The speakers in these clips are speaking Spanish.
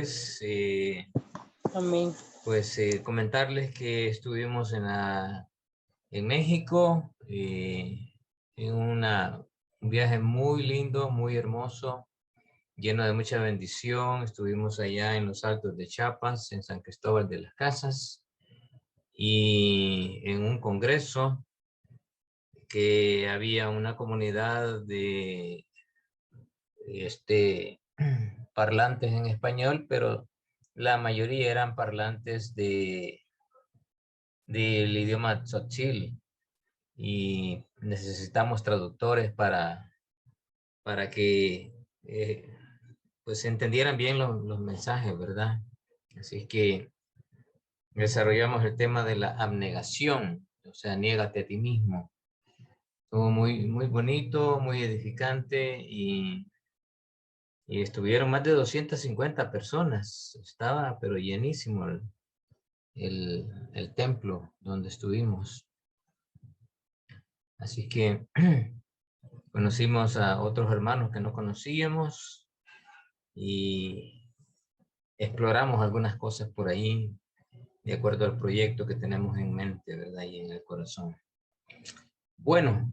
tardes. Amén. Pues comentarles que estuvimos en México, en un viaje muy lindo, muy hermoso, lleno de mucha bendición. Estuvimos allá en los Altos de Chiapas, en San Cristóbal de las Casas, y en un congreso que había una comunidad de parlantes en español, pero la mayoría eran parlantes del idioma tzotzil, y necesitamos traductores para que pues entendieran bien los mensajes, ¿verdad? Así que desarrollamos el tema de la abnegación, o sea, niégate a ti mismo. Estuvo muy, muy bonito, muy edificante, y estuvieron más de 250 personas. Estaba pero llenísimo el templo donde estuvimos. Así que conocimos a otros hermanos que no conocíamos y exploramos algunas cosas por ahí de acuerdo al proyecto que tenemos en mente, ¿verdad? Y en el corazón. Bueno,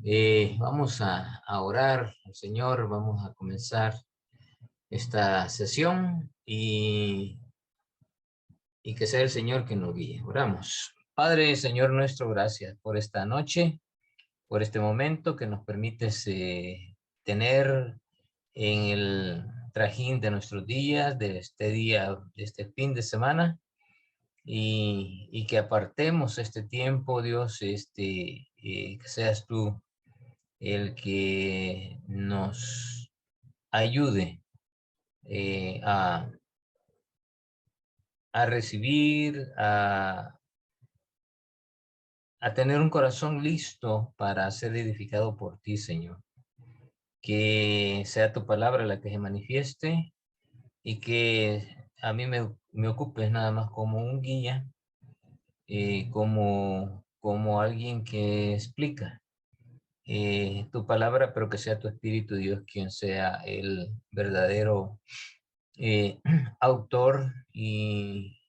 vamos a orar al Señor. Vamos a comenzar esta sesión y que sea el Señor que nos guíe. Oramos. Padre, Señor nuestro, gracias por esta noche, por este momento que nos permites tener en el trajín de nuestros días, de este día, de este fin de semana, y que apartemos este tiempo, Dios, que seas tú el que nos ayude a recibir, a tener un corazón listo para ser edificado por ti, Señor. Que sea tu palabra la que se manifieste y que a mí me ocupes nada más como un guía, como alguien que explica tu palabra, pero que sea tu Espíritu Dios quien sea el verdadero autor y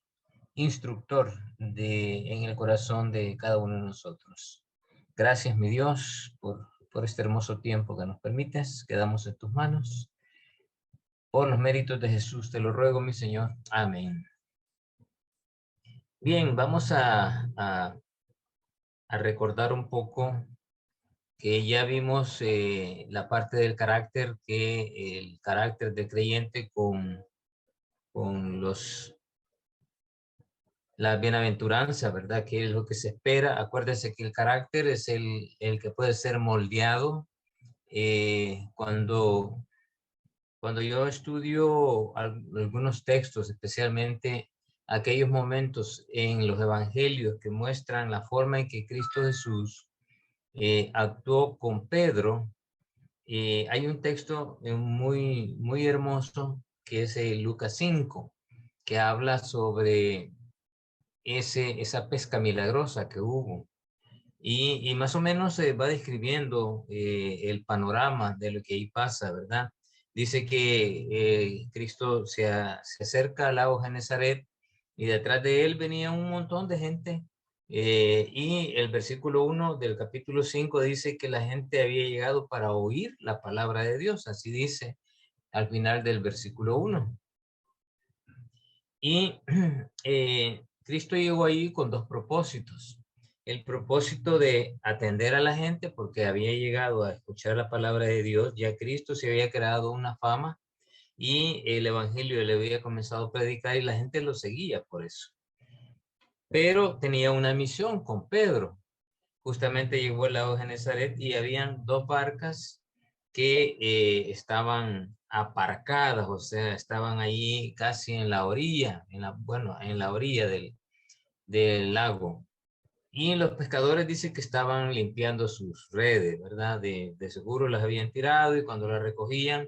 instructor en el corazón de cada uno de nosotros. Gracias, mi Dios, por este hermoso tiempo que nos permites. Quedamos en tus manos. Por los méritos de Jesús te lo ruego, mi Señor. Amén. Bien, vamos a recordar un poco que ya vimos la parte del carácter, que el carácter del creyente con la bienaventuranza, ¿verdad? Que es lo que se espera. Acuérdense que el carácter es el que puede ser moldeado. Cuando yo estudio algunos textos, especialmente aquellos momentos en los evangelios que muestran la forma en que Cristo Jesús actuó con Pedro, hay un texto muy, muy hermoso que es Lucas 5, que habla sobre esa pesca milagrosa que hubo. Y más o menos se va describiendo el panorama de lo que ahí pasa, ¿verdad? Dice que Cristo se acerca al lago Genezaret y detrás de él venía un montón de gente. Y el versículo 1 del capítulo 5 dice que la gente había llegado para oír la palabra de Dios. Así dice al final del versículo 1. Y Cristo llegó ahí con dos propósitos. El propósito de atender a la gente porque había llegado a escuchar la palabra de Dios. Ya Cristo se había creado una fama y el evangelio le había comenzado a predicar y la gente lo seguía por eso. Pero tenía una misión con Pedro. Justamente llegó al lago de Genezaret y habían dos barcas que estaban aparcadas, o sea, estaban ahí casi en la orilla, en la orilla del lago. Y los pescadores dicen que estaban limpiando sus redes, ¿verdad? De seguro las habían tirado y cuando las recogían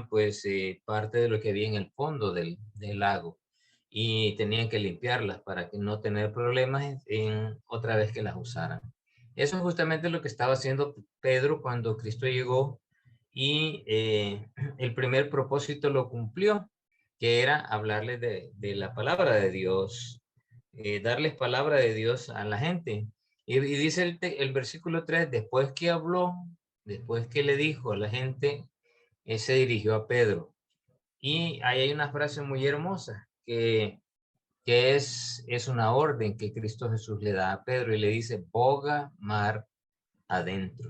pues parte de lo que había en el fondo del lago y tenían que limpiarlas para que no tener problemas en otra vez que las usaran. Eso es justamente lo que estaba haciendo Pedro cuando Cristo llegó y el primer propósito lo cumplió. que era hablarles de la palabra de Dios, darles palabra de Dios a la gente. Y dice el versículo 3, después que habló, después que le dijo a la gente, se dirigió a Pedro. Y ahí hay una frase muy hermosa que es una orden que Cristo Jesús le da a Pedro y le dice, boga mar adentro.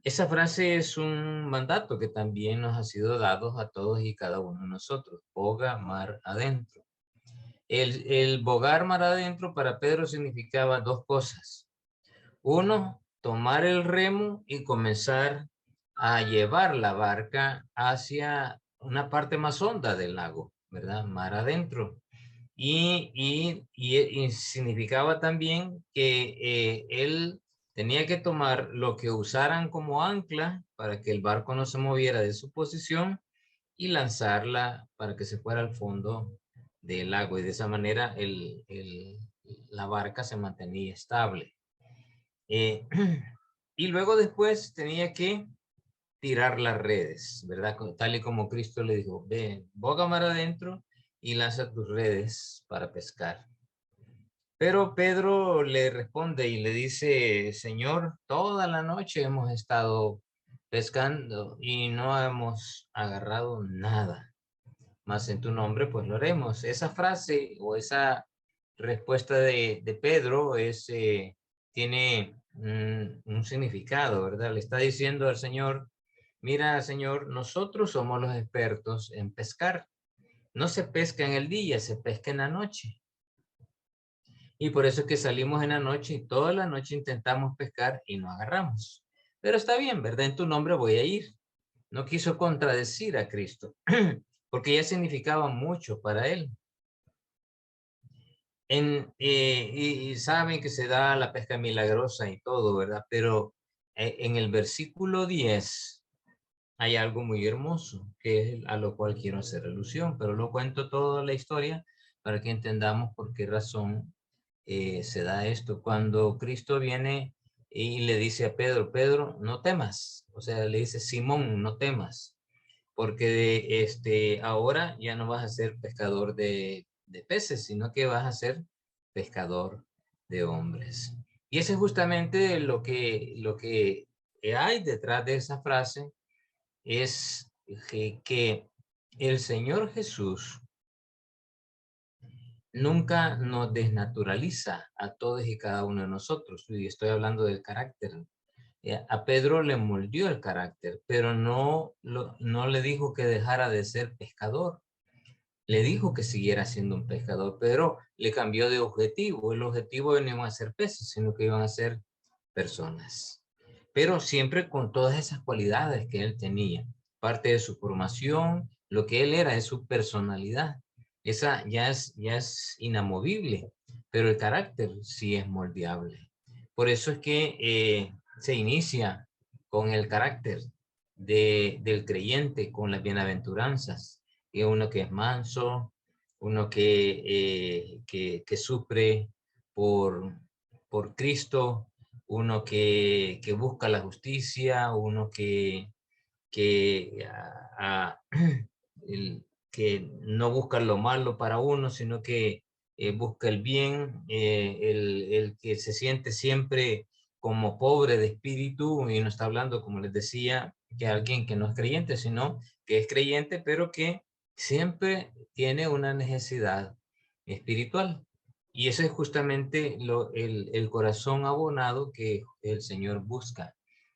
Esa frase es un mandato que también nos ha sido dado a todos y cada uno de nosotros. Boga mar adentro. El bogar mar adentro para Pedro significaba dos cosas. Uno, tomar el remo y comenzar a llevar la barca hacia una parte más honda del lago, ¿verdad? Mar adentro. Y significaba también que él tenía que tomar lo que usaran como ancla para que el barco no se moviera de su posición y lanzarla para que se fuera al fondo del lago. Y de esa manera la barca se mantenía estable. Eh, y luego después tenía que tirar las redes, ¿verdad? Tal y como Cristo le dijo, ve, boga mar adentro y lanza tus redes para pescar. Pero Pedro le responde y le dice, Señor, toda la noche hemos estado pescando y no hemos agarrado nada. Mas en tu nombre, pues lo haremos. Esa frase o esa respuesta de Pedro tiene un significado, ¿verdad? Le está diciendo al Señor, mira, Señor, nosotros somos los expertos en pescar. No se pesca en el día, se pesca en la noche. Y por eso es que salimos en la noche y toda la noche intentamos pescar y no agarramos. Pero está bien, ¿verdad? En tu nombre voy a ir. No quiso contradecir a Cristo, porque ya significaba mucho para él. Y saben que se da la pesca milagrosa y todo, ¿verdad? Pero en el versículo 10 hay algo muy hermoso, que es a lo cual quiero hacer alusión, pero lo cuento toda la historia para que entendamos por qué razón se da esto. Cuando Cristo viene y le dice a Pedro, Pedro, no temas. O sea, le dice, Simón, no temas, porque ahora ya no vas a ser pescador de peces, sino que vas a ser pescador de hombres. Y eso es justamente lo que hay detrás de esa frase, es que el Señor Jesús nunca nos desnaturaliza a todos y cada uno de nosotros. Y estoy hablando del carácter. A Pedro le moldeó el carácter, pero no le dijo que dejara de ser pescador. Le dijo que siguiera siendo un pescador, pero le cambió de objetivo. El objetivo no iban a ser peces, sino que iban a ser personas. Pero siempre con todas esas cualidades que él tenía. Parte de su formación, lo que él era, es su personalidad. Esa ya es inamovible, pero el carácter sí es moldeable. Por eso es que se inicia con el carácter del creyente, con las bienaventuranzas. Y uno que es manso, uno que sufre por, por Cristo, uno que busca la justicia, uno que, a, que no busca lo malo para uno, sino que busca el bien, el que se siente siempre como pobre de espíritu, y no está hablando, como les decía, que alguien que no es creyente, sino que es creyente, pero que siempre tiene una necesidad espiritual. Y ese es justamente el corazón abonado que el Señor busca,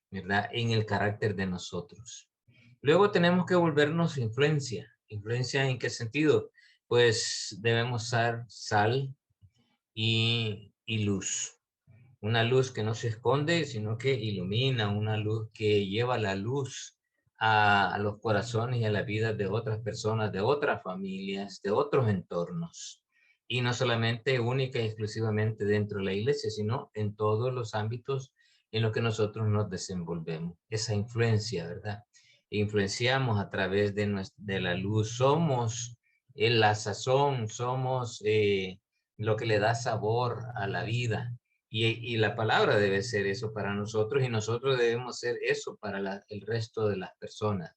¿verdad? En el carácter de nosotros. Luego tenemos que volvernos influencia. ¿Influencia en qué sentido? Pues debemos ser sal y luz. Una luz que no se esconde, sino que ilumina, una luz que lleva la luz a los corazones y a la vida de otras personas, de otras familias, de otros entornos. Y no solamente única y exclusivamente dentro de la iglesia, sino en todos los ámbitos en los que nosotros nos desenvolvemos. Esa influencia, ¿verdad? Influenciamos a través de la luz. Somos la sazón, somos lo que le da sabor a la vida. Y la palabra debe ser eso para nosotros y nosotros debemos ser eso para el resto de las personas.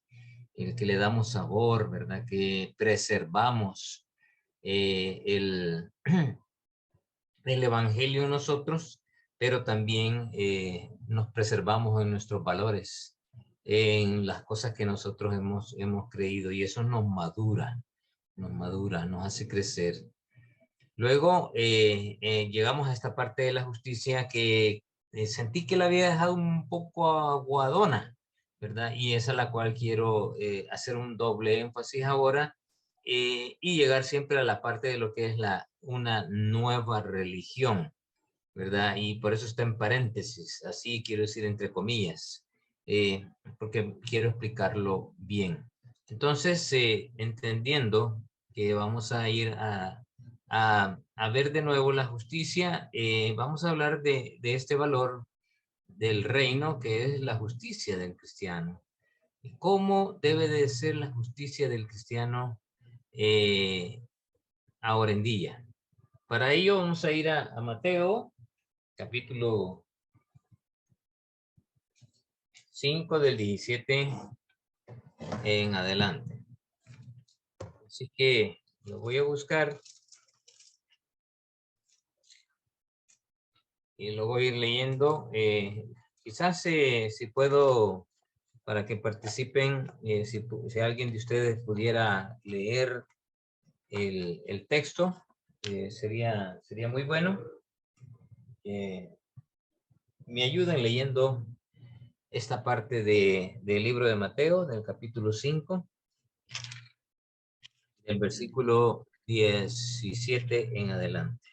el que le damos sabor, ¿verdad? Que preservamos el evangelio en nosotros, pero también nos preservamos en nuestros valores, en las cosas que nosotros hemos creído, y eso nos madura, nos hace crecer. Luego llegamos a esta parte de la justicia que sentí que la había dejado un poco aguadona, ¿verdad? Y esa es la cual quiero hacer un doble énfasis ahora y llegar siempre a la parte de lo que es una nueva religión, ¿verdad? Y por eso está en paréntesis, así quiero decir entre comillas, porque quiero explicarlo bien. Entonces, entendiendo que vamos a ir a ver de nuevo la justicia, vamos a hablar de este valor del reino que es la justicia del cristiano. ¿Y cómo debe de ser la justicia del cristiano ahora en día? Para ello vamos a ir a Mateo, capítulo 5 del 17 en adelante. Así que lo voy a buscar y lo voy a ir leyendo. Quizás si puedo, para que participen, si alguien de ustedes pudiera leer el texto, sería muy bueno. Me ayudan leyendo esta parte del libro de Mateo, del capítulo 5, del versículo 17 en adelante.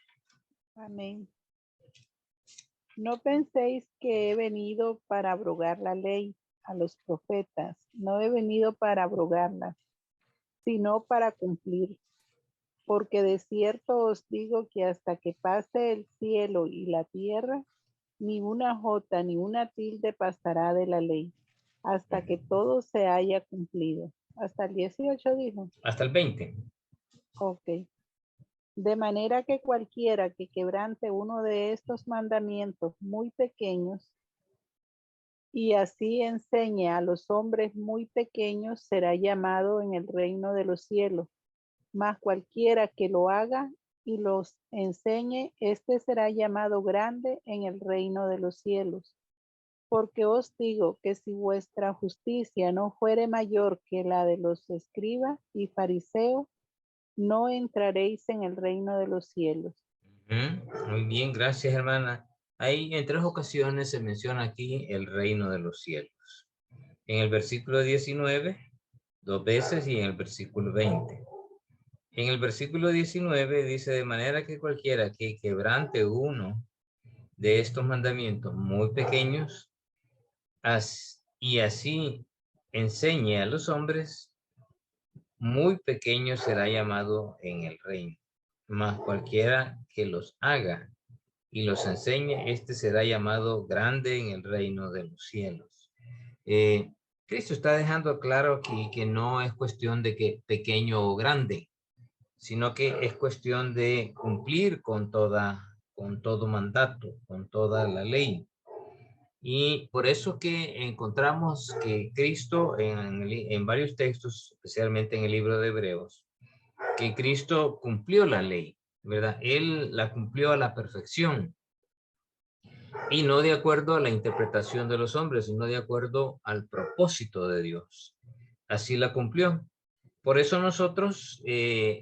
Amén. No penséis que he venido para abrogar la ley a los profetas. No he venido para abrogarla, sino para cumplir. Porque de cierto os digo que hasta que pase el cielo y la tierra, ni una jota ni una tilde pasará de la ley, hasta que todo se haya cumplido. Hasta el 18 dijo. Hasta el 20. Ok. De manera que cualquiera que quebrante uno de estos mandamientos muy pequeños y así enseñe a los hombres muy pequeños será llamado en el reino de los cielos. Mas cualquiera que lo haga y los enseñe, este será llamado grande en el reino de los cielos. Porque os digo que si vuestra justicia no fuere mayor que la de los escribas y fariseos, no entraréis en el reino de los cielos. Muy bien, gracias, hermana. Ahí en 3 ocasiones se menciona aquí el reino de los cielos. En el versículo 19, 2 veces, y en el versículo 20. En el versículo 19 dice: de manera que cualquiera que quebrante uno de estos mandamientos muy pequeños y así enseñe a los hombres, muy pequeño será llamado en el reino. Mas cualquiera que los haga y los enseñe, este será llamado grande en el reino de los cielos. Cristo está dejando claro aquí que no es cuestión de que pequeño o grande, sino que es cuestión de cumplir con todo mandato, con toda la ley. Y por eso que encontramos que Cristo en varios textos, especialmente en el libro de Hebreos, que Cristo cumplió la ley, ¿verdad? Él la cumplió a la perfección. Y no de acuerdo a la interpretación de los hombres, sino de acuerdo al propósito de Dios. Así la cumplió. Por eso nosotros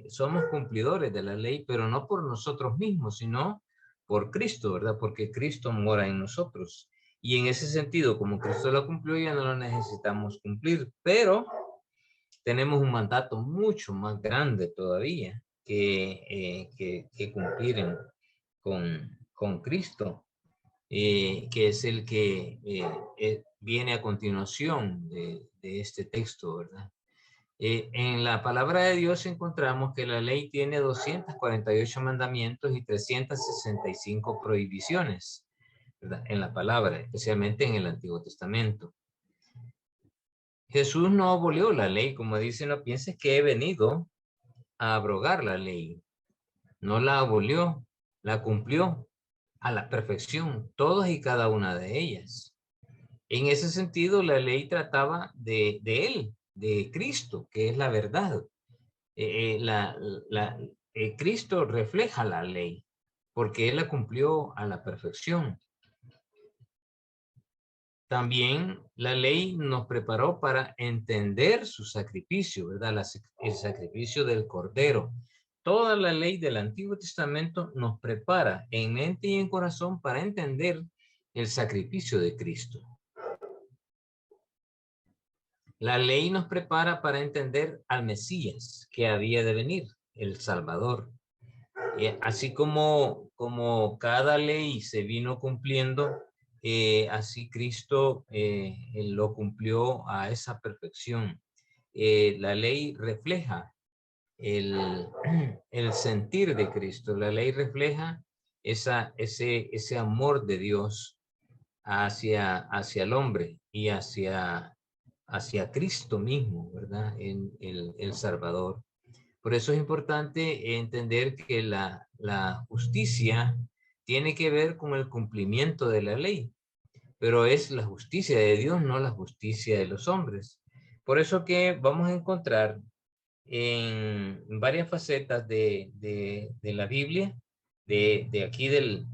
somos cumplidores de la ley, pero no por nosotros mismos, sino por Cristo, ¿verdad? Porque Cristo mora en nosotros. Y en ese sentido, como Cristo lo cumplió, ya no lo necesitamos cumplir, pero tenemos un mandato mucho más grande todavía que cumplir con Cristo, que es el que viene a continuación de este texto, ¿verdad? En la palabra de Dios encontramos que la ley tiene 248 mandamientos y 365 prohibiciones, ¿verdad? En la palabra, especialmente en el Antiguo Testamento. Jesús no abolió la ley, como dice: no pienses que he venido a abrogar la ley. No la abolió, la cumplió a la perfección, todas y cada una de ellas. En ese sentido, la ley trataba de él, de Cristo, que es la verdad. Cristo refleja la ley, porque Él la cumplió a la perfección. También la ley nos preparó para entender su sacrificio, ¿verdad? El sacrificio del Cordero. Toda la ley del Antiguo Testamento nos prepara en mente y en corazón para entender el sacrificio de Cristo. La ley nos prepara para entender al Mesías que había de venir, el Salvador. Así como cada ley se vino cumpliendo, así Cristo lo cumplió a esa perfección. La ley refleja el, el sentir de Cristo. La ley refleja ese amor de Dios hacia el hombre y hacia Cristo mismo, ¿verdad? En el Salvador. Por eso es importante entender que la justicia tiene que ver con el cumplimiento de la ley, pero es la justicia de Dios, no la justicia de los hombres. Por eso que vamos a encontrar en varias facetas de la Biblia, de aquí de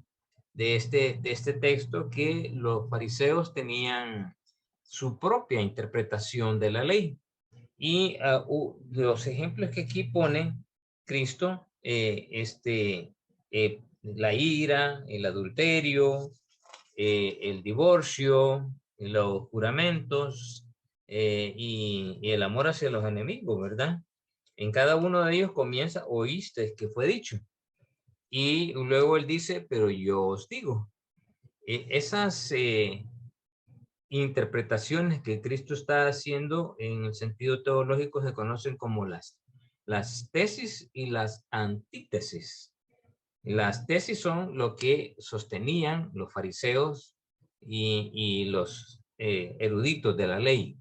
este texto, que los fariseos tenían su propia interpretación de la ley. Y los ejemplos que aquí pone Cristo, la ira, el adulterio, el divorcio, los juramentos y el amor hacia los enemigos, ¿verdad? En cada uno de ellos comienza, oíste que fue dicho. Y luego él dice, pero yo os digo. Esas interpretaciones que Cristo está haciendo en el sentido teológico se conocen como las tesis y las antítesis. Las tesis son lo que sostenían los fariseos y los eruditos de la ley,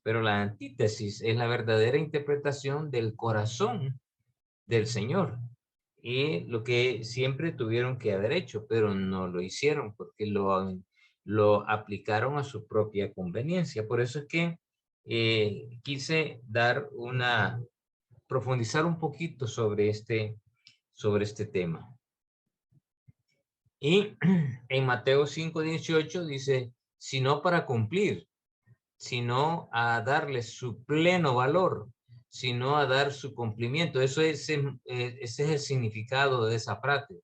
pero la antítesis es la verdadera interpretación del corazón del Señor y lo que siempre tuvieron que haber hecho, pero no lo hicieron porque lo aplicaron a su propia conveniencia. Por eso es que quise profundizar un poquito sobre este tema. Y en Mateo 5:18 dice, sino para cumplir, sino a darle su pleno valor, sino a dar su cumplimiento. Ese es el significado de esa frase.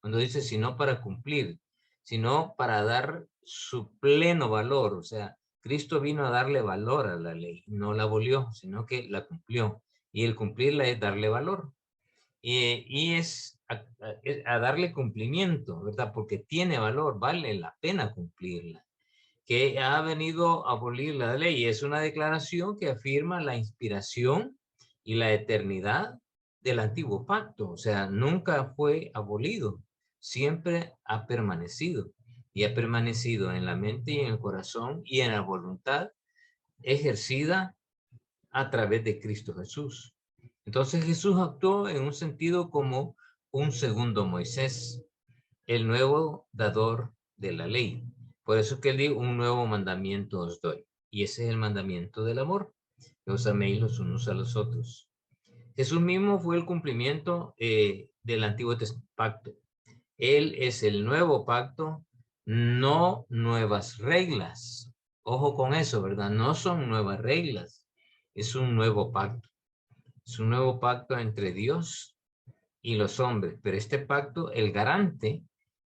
Cuando dice sino para cumplir, sino para dar su pleno valor. O sea, Cristo vino a darle valor a la ley, no la abolió, sino que la cumplió. Y el cumplirla es darle valor. Y es a darle cumplimiento, ¿verdad? Porque tiene valor, vale la pena cumplirla. Que ha venido a abolir la ley. Es una declaración que afirma la inspiración y la eternidad del antiguo pacto. O sea, nunca fue abolido, siempre ha permanecido. Y ha permanecido en la mente y en el corazón y en la voluntad ejercida a través de Cristo Jesús. Entonces Jesús actuó en un sentido como un segundo Moisés, el nuevo dador de la ley. Por eso que él dijo, un nuevo mandamiento os doy. Y ese es el mandamiento del amor, que os améis los unos a los otros. Jesús mismo fue el cumplimiento del antiguo pacto. Él es el nuevo pacto, no nuevas reglas. Ojo con eso, ¿verdad? No son nuevas reglas, es un nuevo pacto. Es un nuevo pacto entre Dios y los hombres, pero este pacto, el garante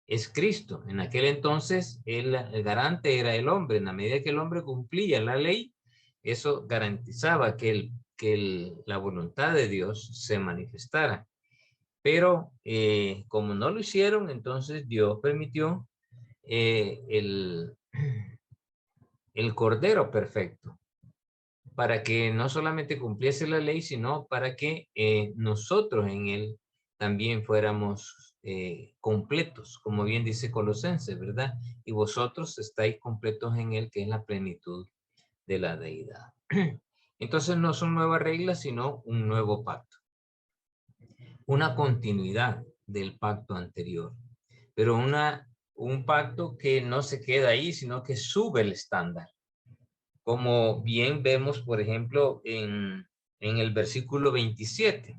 es Cristo. En aquel entonces el garante era el hombre. En la medida que el hombre cumplía la ley, eso garantizaba que la voluntad de Dios se manifestara. Pero como no lo hicieron, entonces Dios permitió el Cordero perfecto, para que no solamente cumpliese la ley, sino para que nosotros en él también fuéramos completos, como bien dice Colosenses, ¿verdad? Y vosotros estáis completos en él, que es la plenitud de la deidad. Entonces no son nuevas reglas, sino un nuevo pacto. Una continuidad del pacto anterior, pero un pacto que no se queda ahí, sino que sube el estándar. como bien vemos, por ejemplo, en el versículo 27,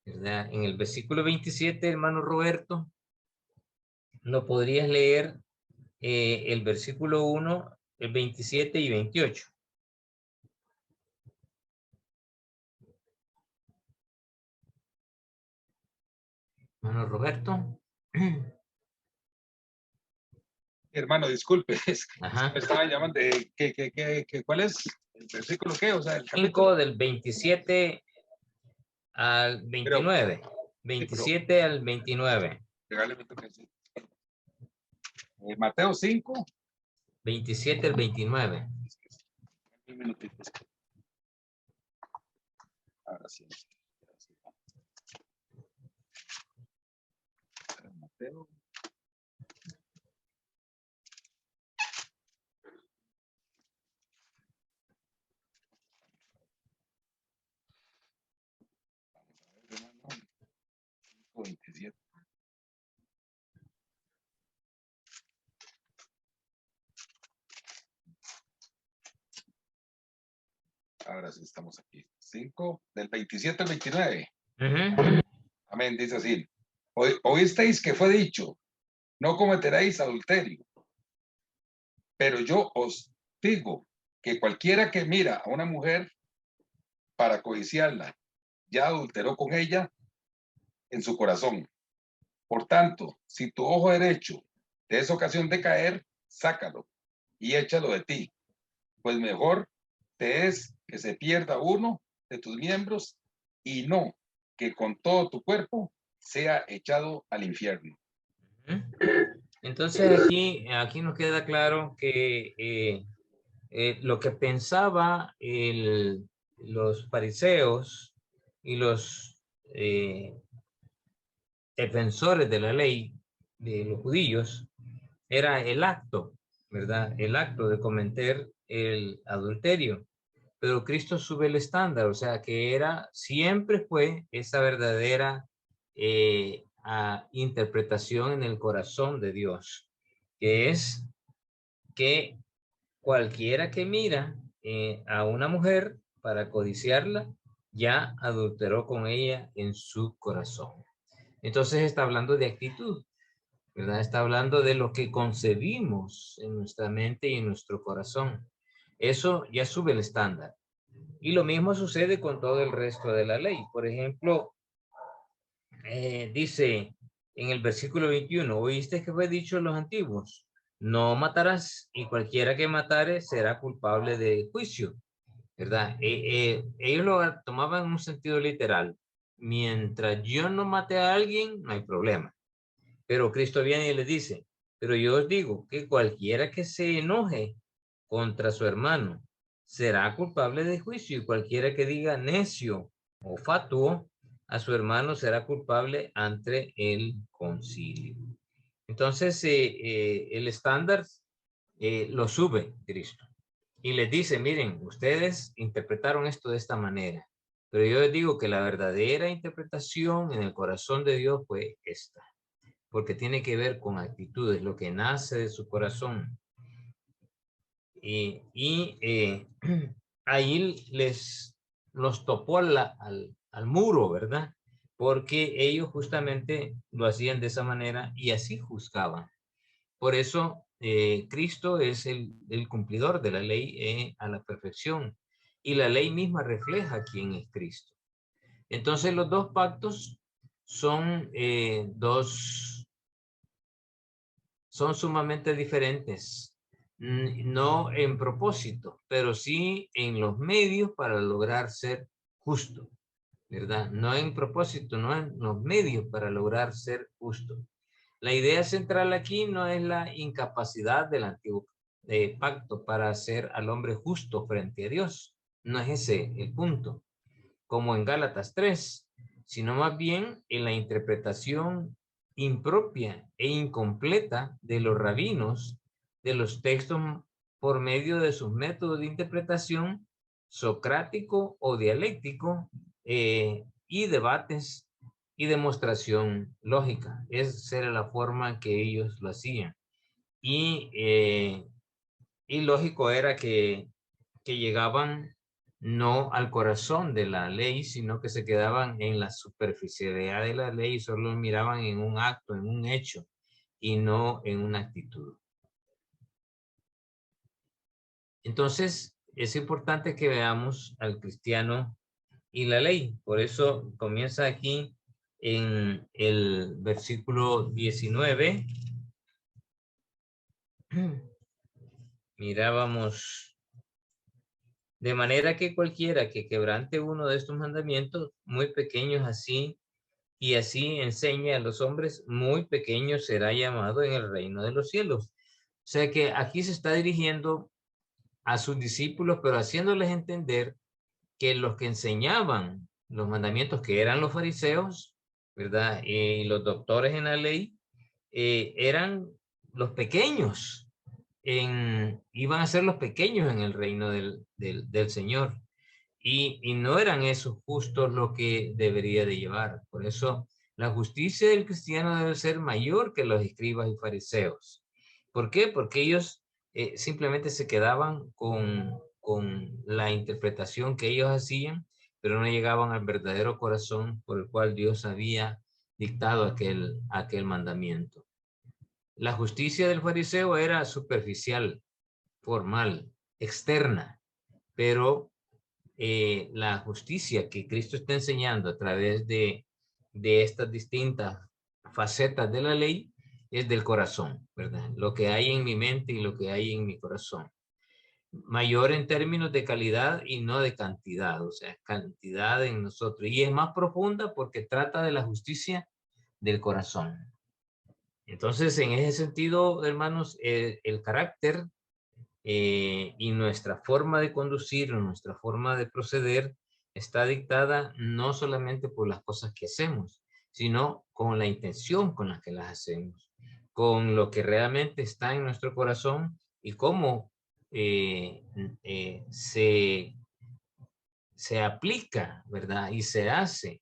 ¿verdad? En el versículo 27, hermano Roberto, lo podrías leer el versículo 1, el 27 y 28. Hermano Roberto. Hermano, disculpe, es que Ajá. me estaba llamando de ¿cuál es el versículo qué? O sea, el 5 capítulo. del 27 al 29. 27 al 29. Regáleme tu canción. Mateo 5. 27 al 29. Un minutito. Ahora sí. Mateo. Hermano, 27. Ahora sí estamos aquí. 5, del 27 al 29. Amén, dice así. Oísteis que fue dicho, no cometeréis adulterio. Pero yo os digo que cualquiera que mira a una mujer para codiciarla, ya adulteró con ella en su corazón. Por tanto, si tu ojo derecho te es ocasión de caer, sácalo y échalo de ti, pues mejor te es que se pierda uno de tus miembros y no que con todo tu cuerpo sea echado al infierno. Entonces aquí nos queda claro que lo que pensaba los fariseos y los defensores de la ley de los judíos era el acto, ¿verdad? El acto de cometer el adulterio. Pero Cristo sube el estándar, o sea que siempre fue esa verdadera interpretación en el corazón de Dios, que es que cualquiera que mira a una mujer para codiciarla, ya adulteró con ella en su corazón. Entonces está hablando de actitud, ¿verdad? Está hablando de lo que concebimos en nuestra mente y en nuestro corazón. Eso ya sube el estándar. Y lo mismo sucede con todo el resto de la ley. Por ejemplo, dice en el versículo 21, oíste que fue dicho en los antiguos, no matarás y cualquiera que matare será culpable de juicio, ¿verdad? Ellos lo tomaban en un sentido literal. Mientras yo no mate a alguien, no hay problema. Pero Cristo viene y le dice, pero yo os digo que cualquiera que se enoje contra su hermano será culpable de juicio y cualquiera que diga necio o fatuo a su hermano será culpable ante el concilio. Entonces, el estándar lo sube Cristo y les dice, miren, ustedes interpretaron esto de esta manera, pero yo les digo que la verdadera interpretación en el corazón de Dios fue esta, porque tiene que ver con actitudes, lo que nace de su corazón. Ahí los topó al muro, ¿verdad? Porque ellos justamente lo hacían de esa manera y así juzgaban. Por eso Cristo es el cumplidor de la ley a la perfección y la ley misma refleja quién es Cristo. Entonces los dos pactos son son sumamente diferentes, no en propósito, pero sí en los medios para lograr ser justo, ¿verdad? No en propósito, no en los medios para lograr ser justo. La idea central aquí no es la incapacidad del antiguo pacto para hacer al hombre justo frente a Dios. No es ese el punto, como en Gálatas 3, sino más bien en la interpretación impropia e incompleta de los rabinos de los textos por medio de sus métodos de interpretación socrático o dialéctico y debates y demostración lógica. Esa era la forma que ellos lo hacían. Y lógico era que que llegaban no al corazón de la ley, sino que se quedaban en la superficialidad de la ley y solo miraban en un acto, en un hecho, y no en una actitud. Entonces, es importante que veamos al cristiano y la ley. Por eso comienza aquí en el versículo 19. Mirábamos: de manera que cualquiera que quebrante uno de estos mandamientos, muy pequeños así, y así enseñe a los hombres, muy pequeño será llamado en el reino de los cielos. O sea que aquí se está dirigiendo a sus discípulos, pero haciéndoles entender que los que enseñaban los mandamientos, que eran los fariseos, ¿verdad? Y los doctores en la ley, eran los pequeños, iban a ser los pequeños en el reino del Señor. Y no eran esos justos lo que debería de llevar. Por eso la justicia del cristiano debe ser mayor que los escribas y fariseos. ¿Por qué? Porque ellos simplemente se quedaban con la interpretación que ellos hacían, pero no llegaban al verdadero corazón por el cual Dios había dictado aquel mandamiento. La justicia del fariseo era superficial, formal, externa, pero la justicia que Cristo está enseñando a través de estas distintas facetas de la ley es del corazón, ¿verdad? Lo que hay en mi mente y lo que hay en mi corazón. Mayor en términos de calidad y no de cantidad, o sea, cantidad en nosotros. Y es más profunda porque trata de la justicia del corazón. Entonces, en ese sentido, hermanos, el carácter y nuestra forma de conducir, nuestra forma de proceder está dictada no solamente por las cosas que hacemos, sino con la intención con la que las hacemos, con lo que realmente está en nuestro corazón y cómo se aplica, ¿verdad? Y se hace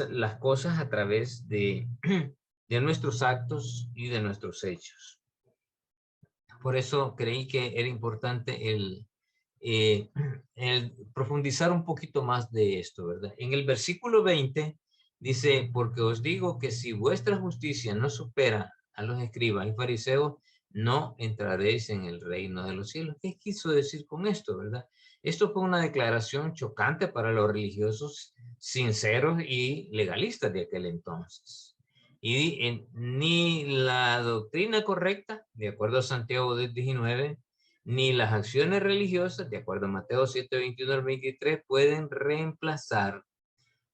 las cosas a través de nuestros actos y de nuestros hechos. Por eso creí que era importante el profundizar un poquito más de esto, ¿verdad? En el versículo 20 dice: porque os digo que si vuestra justicia no supera a los escribas y fariseos, no entraréis en el reino de los cielos. ¿Qué quiso decir con esto, verdad? Esto fue una declaración chocante para los religiosos sinceros y legalistas de aquel entonces. Y ni la doctrina correcta, de acuerdo a Santiago 19, ni las acciones religiosas, de acuerdo a Mateo 7, 21 al 23, pueden reemplazar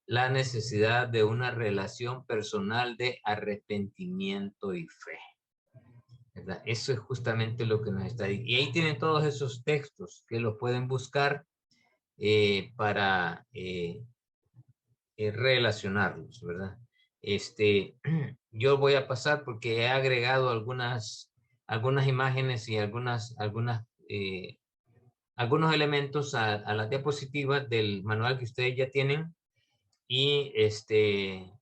la necesidad de una relación personal de arrepentimiento y fe, ¿verdad? Eso es justamente lo que nos está diciendo. Y ahí tienen todos esos textos que los pueden buscar para relacionarlos, ¿verdad? Yo voy a pasar porque he agregado algunas imágenes y algunos elementos a las diapositivas del manual que ustedes ya tienen, y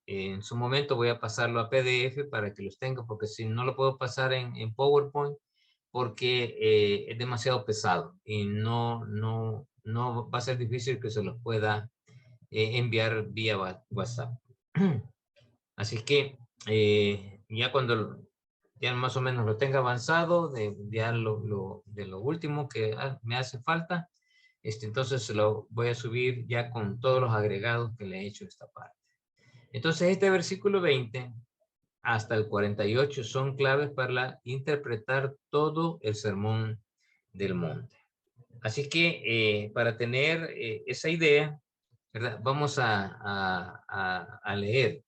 en su momento voy a pasarlo a PDF para que los tengan, porque si no lo puedo pasar en PowerPoint porque es demasiado pesado y no va a ser difícil que se los pueda enviar vía WhatsApp. Así que ya cuando ya más o menos lo tenga avanzado, de lo último que me hace falta, entonces se lo voy a subir ya con todos los agregados que le he hecho a esta parte. Entonces este versículo 20 hasta el 48 son claves para interpretar todo el sermón del monte. Así que para tener esa idea, ¿verdad? Vamos a leer.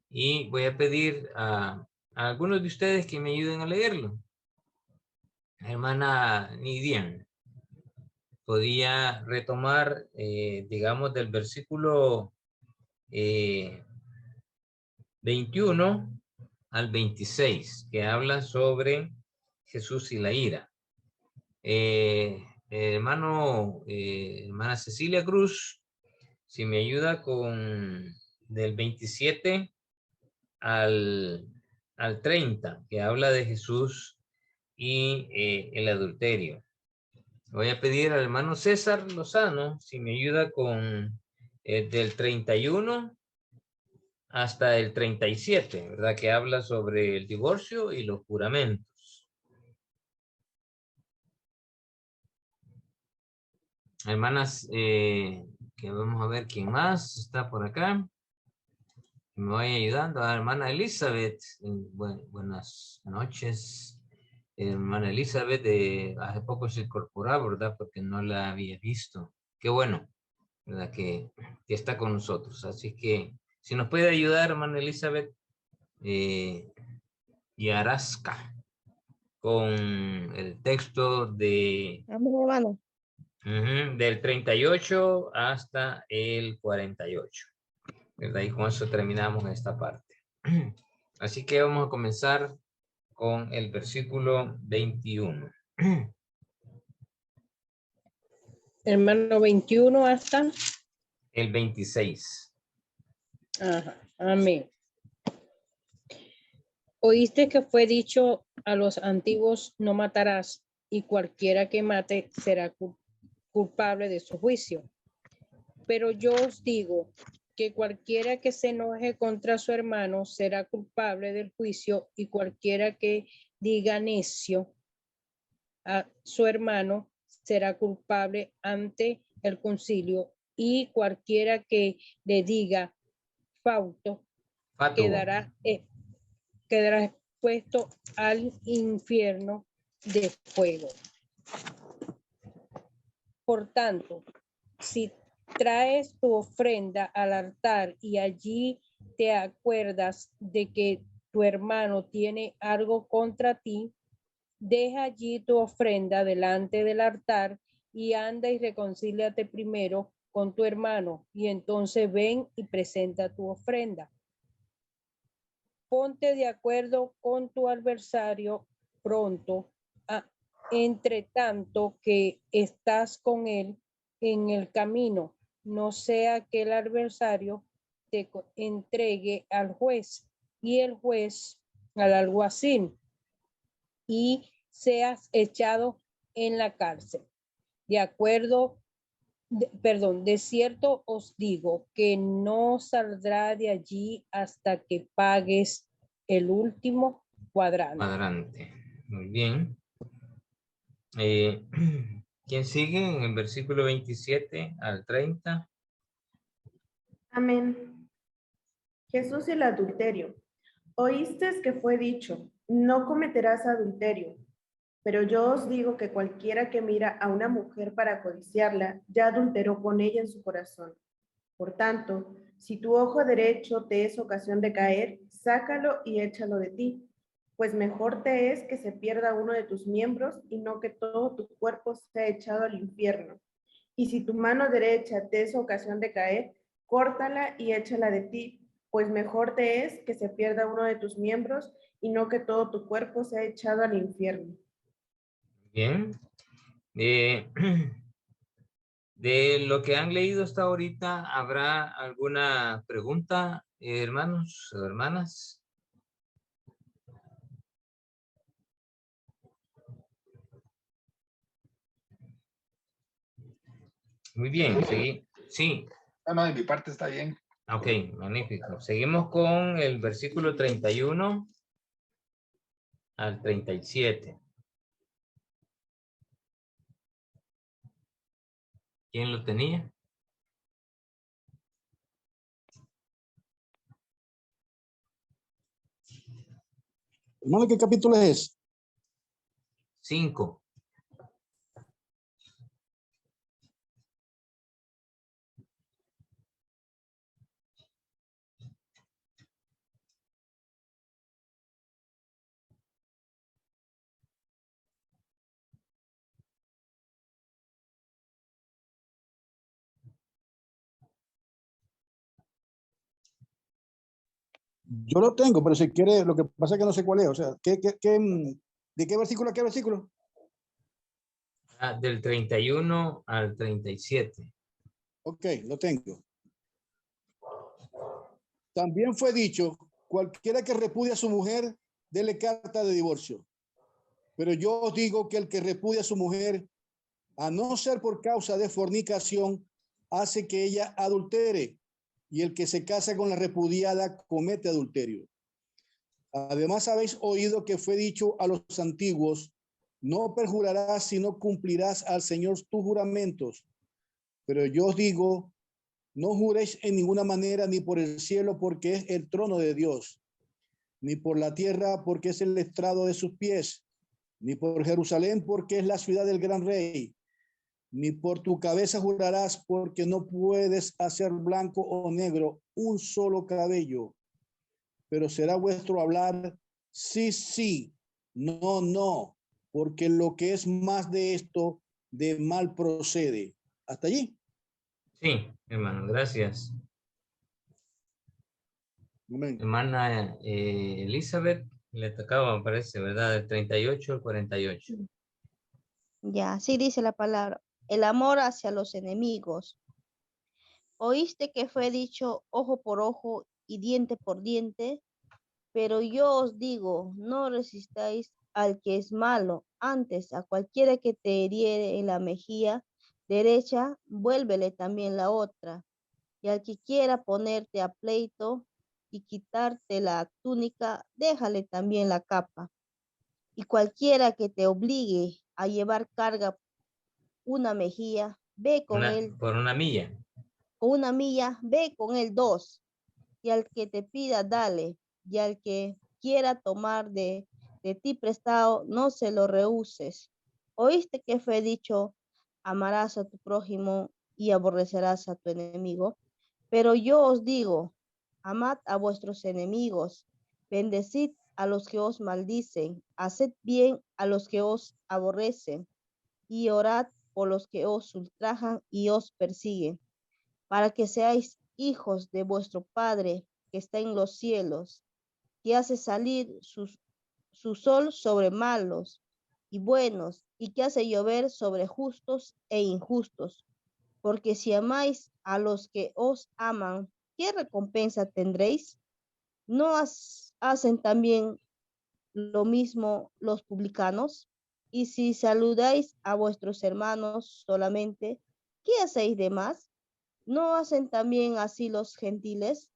Y voy a pedir a algunos de ustedes que me ayuden a leerlo. La hermana Nidian podía retomar, digamos, del versículo 21 al 26, que habla sobre Jesús y la ira. Hermana Cecilia Cruz, si me ayuda con del 27 al 30, que habla de Jesús y el adulterio. Voy a pedir al hermano César Lozano si me ayuda con del 31 hasta el 37, ¿verdad? Que habla sobre el divorcio y los juramentos. Hermanas, que vamos a ver quién más está por acá. Me vaya ayudando a hermana Elizabeth. Buenas noches. Hermana Elizabeth, hace poco se incorporó, ¿verdad? Porque no la había visto. Qué bueno, ¿verdad? Que está con nosotros. Así que, si nos puede ayudar, hermana Elizabeth y Arasca, con el texto de, hermano. del 38 hasta el 48. ¿Verdad? Y con eso terminamos esta parte. Así que vamos a comenzar con el versículo 21. Hermano 21 hasta El 26. Ajá, amén. Oíste que fue dicho a los antiguos, no matarás, y cualquiera que mate será culpable de su juicio. Pero yo os digo que cualquiera que se enoje contra su hermano será culpable del juicio, y cualquiera que diga necio a su hermano será culpable ante el concilio, y cualquiera que le diga fauto quedará expuesto al infierno de fuego. Por tanto, si traes tu ofrenda al altar y allí te acuerdas de que tu hermano tiene algo contra ti, deja allí tu ofrenda delante del altar y anda y reconcíliate primero con tu hermano, y entonces ven y presenta tu ofrenda. Ponte de acuerdo con tu adversario pronto, entre tanto que estás con él en el camino, no sea que el adversario te entregue al juez y el juez al alguacil y seas echado en la cárcel. De cierto os digo que no saldrá de allí hasta que pagues el último cuadrante. Muy bien. ¿Quién sigue en el versículo 27 al 30? Amén. Jesús y el adulterio. Oísteis que fue dicho, no cometerás adulterio. Pero yo os digo que cualquiera que mira a una mujer para codiciarla, ya adulteró con ella en su corazón. Por tanto, si tu ojo derecho te es ocasión de caer, sácalo y échalo de ti, pues mejor te es que se pierda uno de tus miembros y no que todo tu cuerpo sea echado al infierno. Y si tu mano derecha te es ocasión de caer, córtala y échala de ti, pues mejor te es que se pierda uno de tus miembros y no que todo tu cuerpo sea echado al infierno. Bien. De lo que han leído hasta ahorita, ¿habrá alguna pregunta, hermanos o hermanas? Muy bien, sí. No, de mi parte está bien. Ok, magnífico. Seguimos con el versículo 31 al 37. ¿Quién lo tenía? Hermano, ¿qué capítulo es? 5. Yo lo tengo, pero si quiere, lo que pasa es que no sé cuál es. O sea, ¿de qué versículo a qué versículo? Del 31 al 37. Ok, lo tengo. También fue dicho, cualquiera que repudia a su mujer, dele carta de divorcio. Pero yo os digo que el que repudia a su mujer a no ser por causa de fornicación, hace que ella adultere, y el que se casa con la repudiada comete adulterio. Además habéis oído que fue dicho a los antiguos, no perjurarás, sino cumplirás al Señor tus juramentos. Pero yo os digo, no juréis en ninguna manera, ni por el cielo, porque es el trono de Dios, ni por la tierra, porque es el estrado de sus pies, ni por Jerusalén, porque es la ciudad del gran rey, ni por tu cabeza jurarás, porque no puedes hacer blanco o negro un solo cabello. Pero será vuestro hablar sí, sí, no, no, porque lo que es más de esto, de mal procede. ¿Hasta allí? Sí, hermano, gracias. Amén. Hermana Elizabeth, le tocaba, me parece, ¿verdad? Del 38 al 48. Ya, así dice la palabra. El amor hacia los enemigos. Oíste que fue dicho ojo por ojo y diente por diente, pero yo os digo, no resistáis al que es malo, antes a cualquiera que te hiriere en la mejilla derecha, vuélvele también la otra. Y al que quiera ponerte a pleito y quitarte la túnica, déjale también la capa. Y cualquiera que te obligue a llevar carga una mejilla, ve con él, Por una milla. con una milla, ve con él dos. Y al que te pida, dale. Y al que quiera tomar de ti prestado, no se lo rehuses. ¿Oíste que fue dicho, amarás a tu prójimo y aborrecerás a tu enemigo? Pero yo os digo, amad a vuestros enemigos, bendecid a los que os maldicen, haced bien a los que os aborrecen, y orad por los que os ultrajan y os persiguen, para que seáis hijos de vuestro Padre que está en los cielos, que hace salir su sol sobre malos y buenos, y que hace llover sobre justos e injustos. Porque si amáis a los que os aman, ¿qué recompensa tendréis? ¿No hacen también lo mismo los publicanos? Y si saludáis a vuestros hermanos solamente, ¿qué hacéis de más? ¿No hacen también así los gentiles?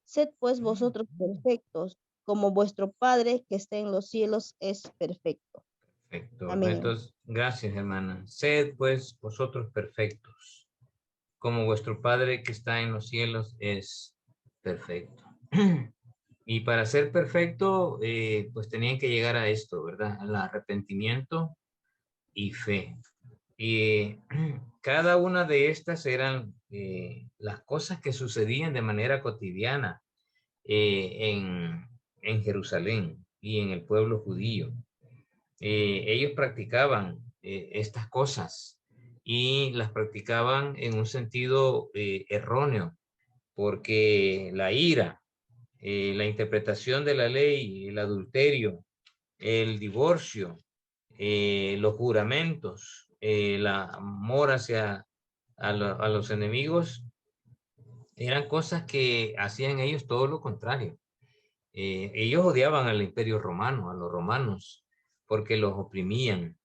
Sed pues vosotros perfectos, como vuestro Padre que está en los cielos es perfecto. Perfecto. Amén. Entonces, gracias, hermana. Sed pues vosotros perfectos, como vuestro Padre que está en los cielos es perfecto. Y para ser perfecto, pues tenían que llegar a esto, ¿verdad? Al arrepentimiento y fe. Y cada una de estas eran las cosas que sucedían de manera cotidiana en Jerusalén y en el pueblo judío. Ellos practicaban estas cosas y las practicaban en un sentido erróneo, porque la ira, la interpretación de la ley, el adulterio, el divorcio, los juramentos, el amor hacia a los enemigos, eran cosas que hacían ellos todo lo contrario. Ellos odiaban al imperio romano, a los romanos, porque los oprimían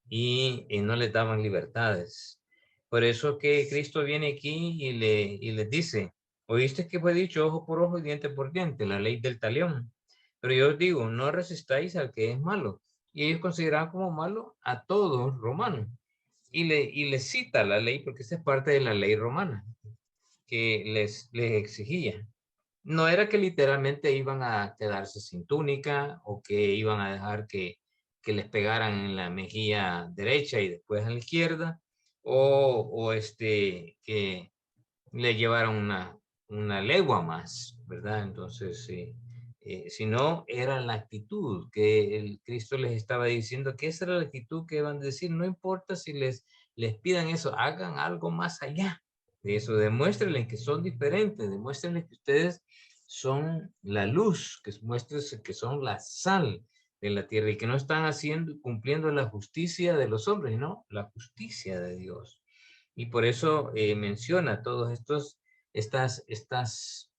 y no les daban libertades. Por eso que Cristo viene aquí y les dice, oíste que fue dicho ojo por ojo y diente por diente, la ley del talión. Pero yo os digo, no resistáis al que es malo. Y ellos consideraban como malo a todos romanos. Y les cita la ley, porque esa es parte de la ley romana, que les exigía. No era que literalmente iban a quedarse sin túnica o que iban a dejar que les pegaran en la mejilla derecha y después a la izquierda, o que le llevaran una legua más, ¿verdad? Entonces, sino era la actitud que el Cristo les estaba diciendo, que esa era la actitud que iban a decir, no importa si les pidan eso, hagan algo más allá de eso, demuéstrenles que son diferentes, demuéstrenles que ustedes son la luz, que muéstrense que son la sal de la tierra y que no están cumpliendo la justicia de los hombres, no, la justicia de Dios. Y por eso menciona todos estas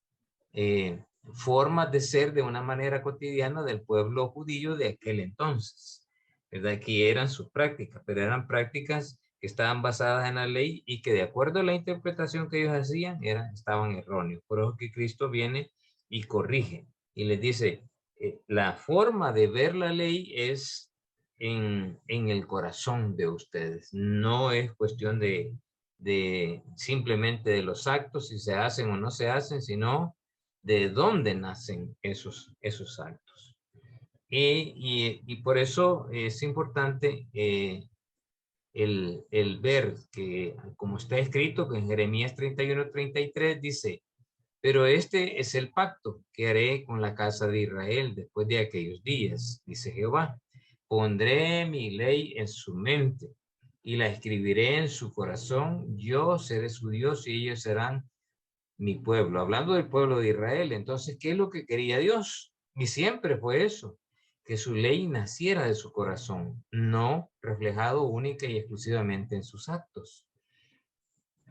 formas de ser de una manera cotidiana del pueblo judío de aquel entonces, ¿verdad? Que eran sus prácticas, pero eran prácticas que estaban basadas en la ley y que de acuerdo a la interpretación que ellos hacían estaban erróneos. Por eso que Cristo viene y corrige y les dice, la forma de ver la ley es en el corazón de ustedes. No es cuestión de simplemente de los actos, si se hacen o no se hacen, sino de dónde nacen esos actos. Y por eso es importante el ver que, como está escrito, que en Jeremías 31:33 dice, pero este es el pacto que haré con la casa de Israel después de aquellos días, dice Jehová. Pondré mi ley en su mente y la escribiré en su corazón. Yo seré su Dios y ellos serán mi pueblo. Hablando del pueblo de Israel, entonces, ¿qué es lo que quería Dios? Y siempre fue eso, que su ley naciera de su corazón, no reflejado única y exclusivamente en sus actos.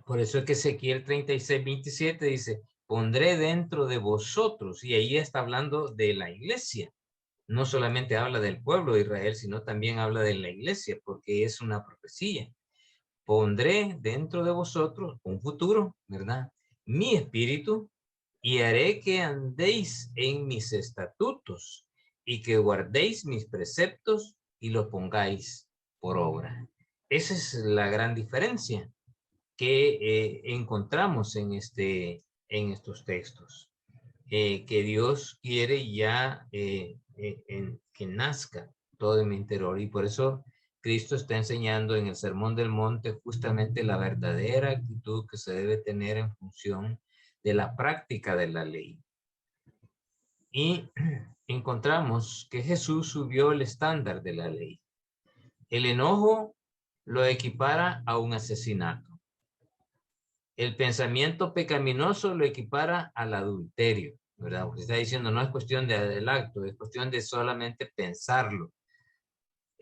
Por eso es que Ezequiel 36:27 dice, pondré dentro de vosotros, y ahí está hablando de la iglesia. No solamente habla del pueblo de Israel, sino también habla de la iglesia, porque es una profecía. Pondré dentro de vosotros un futuro, ¿verdad? Mi espíritu, y haré que andéis en mis estatutos y que guardéis mis preceptos y los pongáis por obra. Esa es la gran diferencia que encontramos en estos textos. Que Dios quiere ya que nazca todo en mi interior, y por eso Cristo está enseñando en el Sermón del Monte justamente la verdadera actitud que se debe tener en función de la práctica de la ley. Y encontramos que Jesús subió el estándar de la ley. El enojo lo equipara a un asesinato. El pensamiento pecaminoso lo equipara al adulterio, ¿verdad? Porque está diciendo, no es cuestión del acto, es cuestión de solamente pensarlo.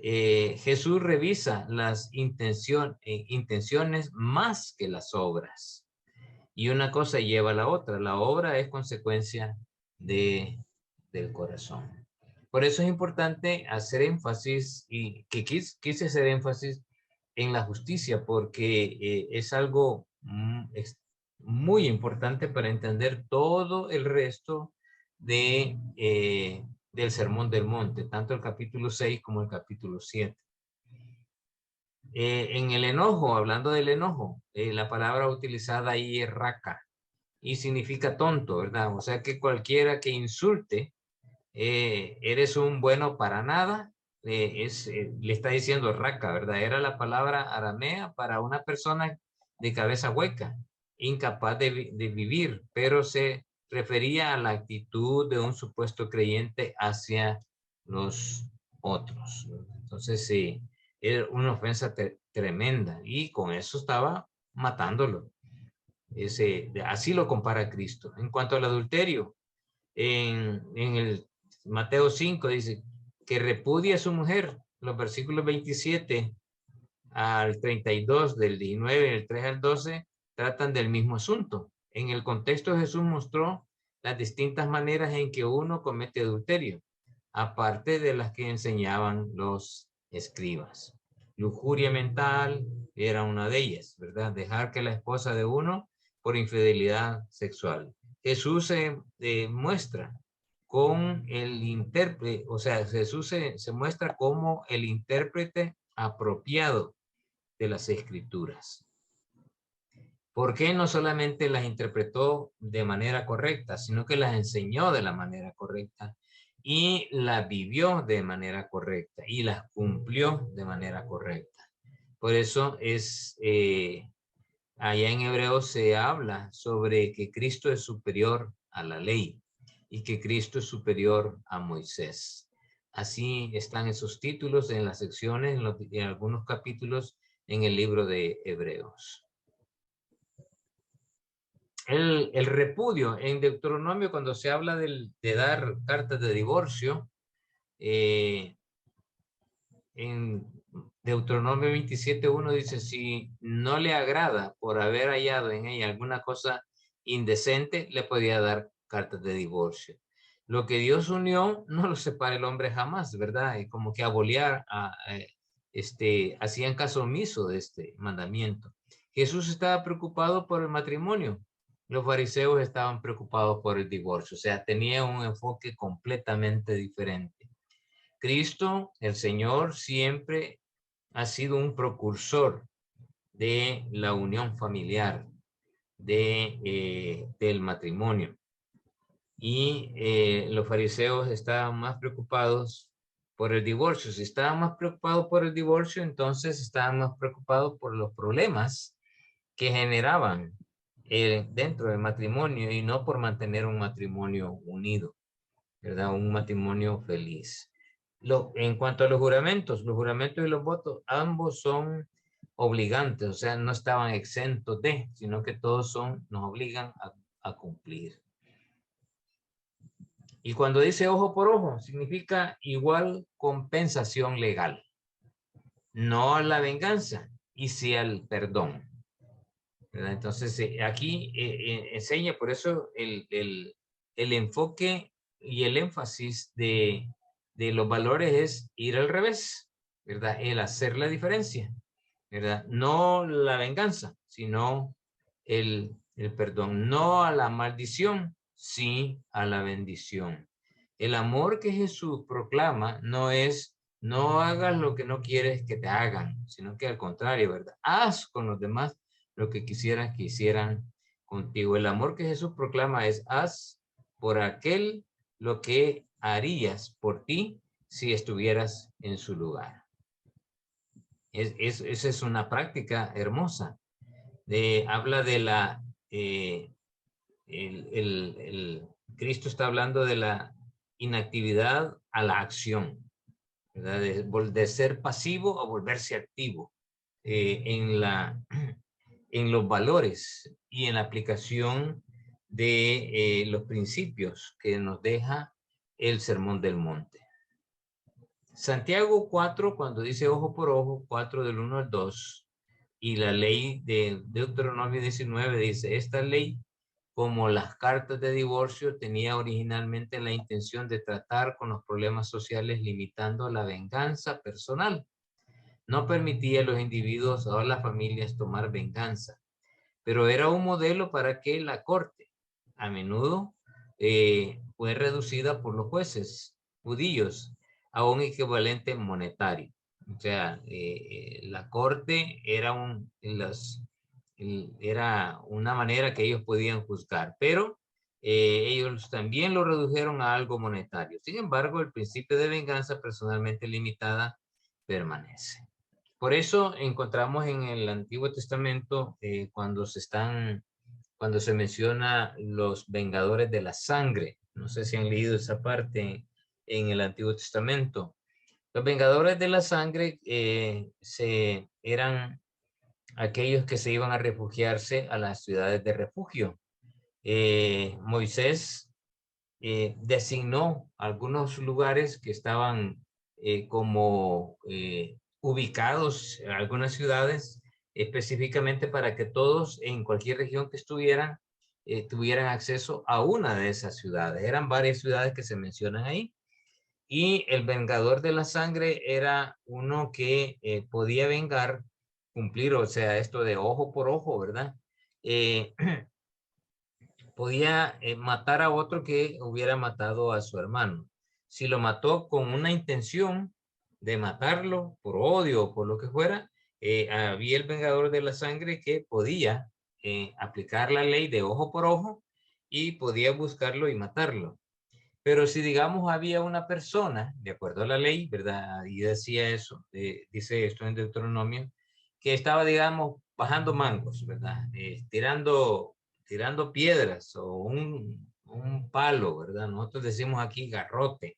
Jesús revisa las intenciones más que las obras. Y una cosa lleva a la otra. La obra es consecuencia del corazón. Por eso es importante hacer énfasis, y que quise hacer énfasis en la justicia, porque es algo muy importante para entender todo el resto del Sermón del Monte, tanto el capítulo 6 como el capítulo 7. En el enojo, hablando del enojo, la palabra utilizada ahí es raca y significa tonto, ¿verdad? O sea que cualquiera que insulte, eres un bueno para nada, le está diciendo raca, ¿verdad? Era la palabra aramea para una persona de cabeza hueca, incapaz de vivir, pero se refería a la actitud de un supuesto creyente hacia los otros. Entonces, sí, era una ofensa tremenda, y con eso estaba matándolo. Así lo compara Cristo. En cuanto al adulterio, en el Mateo 5 dice que repudia a su mujer. Los versículos 27 al 32, del 19, el 3 al 12, tratan del mismo asunto. En el contexto, Jesús mostró las distintas maneras en que uno comete adulterio, aparte de las que enseñaban los escribas. Lujuria mental era una de ellas, ¿verdad? Dejar que la esposa de uno por infidelidad sexual. Jesús se muestra con el intérprete, o sea, Jesús se muestra como el intérprete apropiado de las escrituras. ¿Por qué no solamente las interpretó de manera correcta, sino que las enseñó de la manera correcta y las vivió de manera correcta y las cumplió de manera correcta? Por eso allá en Hebreos se habla sobre que Cristo es superior a la ley y que Cristo es superior a Moisés. Así están esos títulos en las secciones, en algunos capítulos en el libro de Hebreos. El repudio en Deuteronomio, cuando se habla de dar cartas de divorcio, en Deuteronomio 27:1 dice, si no le agrada por haber hallado en ella alguna cosa indecente, le podía dar cartas de divorcio. Lo que Dios unió no lo separa el hombre jamás, ¿verdad? Es como que hacían caso omiso de este mandamiento. Jesús estaba preocupado por el matrimonio. Los fariseos estaban preocupados por el divorcio. O sea, tenía un enfoque completamente diferente. Cristo, el Señor, siempre ha sido un precursor de la unión familiar, del matrimonio. Y los fariseos estaban más preocupados por el divorcio. Si estaban más preocupados por el divorcio, entonces estaban más preocupados por los problemas que generaban dentro del matrimonio y no por mantener un matrimonio unido, ¿verdad? Un matrimonio feliz. En cuanto a los juramentos y los votos, ambos son obligantes, o sea, no estaban exentos de, sino que todos nos obligan a cumplir. Y cuando dice ojo por ojo, significa igual compensación legal, no a la venganza y sí al perdón, ¿verdad? Entonces, aquí enseña, por eso el enfoque y el énfasis de los valores es ir al revés, ¿verdad? El hacer la diferencia, ¿verdad? No la venganza, sino el perdón. No a la maldición, sí a la bendición. El amor que Jesús proclama no es no hagas lo que no quieres que te hagan, sino que al contrario, ¿verdad? Haz con los demás lo que quisieras que hicieran contigo. El amor que Jesús proclama es haz por aquel lo que harías por ti si estuvieras en su lugar. Esa es una práctica hermosa. Habla de la, Cristo está hablando de la inactividad a la acción, ¿verdad? De ser pasivo a volverse activo en los valores y en la aplicación de los principios que nos deja el Sermón del Monte. Santiago 4, cuando dice ojo por ojo, 4 del 1 al 2, y la ley de Deuteronomio 19 dice, esta ley, como las cartas de divorcio, tenía originalmente la intención de tratar con los problemas sociales limitando la venganza personal. No permitía a los individuos o a las familias tomar venganza, pero era un modelo para que la corte, a menudo, fue reducida por los jueces judíos a un equivalente monetario. O sea, la corte era una manera que ellos podían juzgar, pero ellos también lo redujeron a algo monetario. Sin embargo, el principio de venganza personalmente limitada permanece. Por eso encontramos en el Antiguo Testamento cuando se menciona los vengadores de la sangre. No sé si han leído esa parte en el Antiguo Testamento. Los vengadores de la sangre eran aquellos que se iban a refugiarse a las ciudades de refugio. Moisés designó algunos lugares que estaban ubicados en algunas ciudades específicamente para que todos en cualquier región que estuvieran tuvieran acceso a una de esas ciudades. Eran varias ciudades que se mencionan ahí. Y el vengador de la sangre era uno que podía vengar, cumplir, o sea, esto de ojo por ojo, ¿verdad? Podía matar a otro que hubiera matado a su hermano. Si lo mató con una intención de matarlo por odio o por lo que fuera, había el vengador de la sangre que podía aplicar la ley de ojo por ojo y podía buscarlo y matarlo. Pero si, digamos, había una persona, de acuerdo a la ley, ¿verdad? Y decía eso, dice esto en Deuteronomio, que estaba, digamos, bajando mangos, ¿verdad? Tirando piedras o un palo, ¿verdad? Nosotros decimos aquí garrote.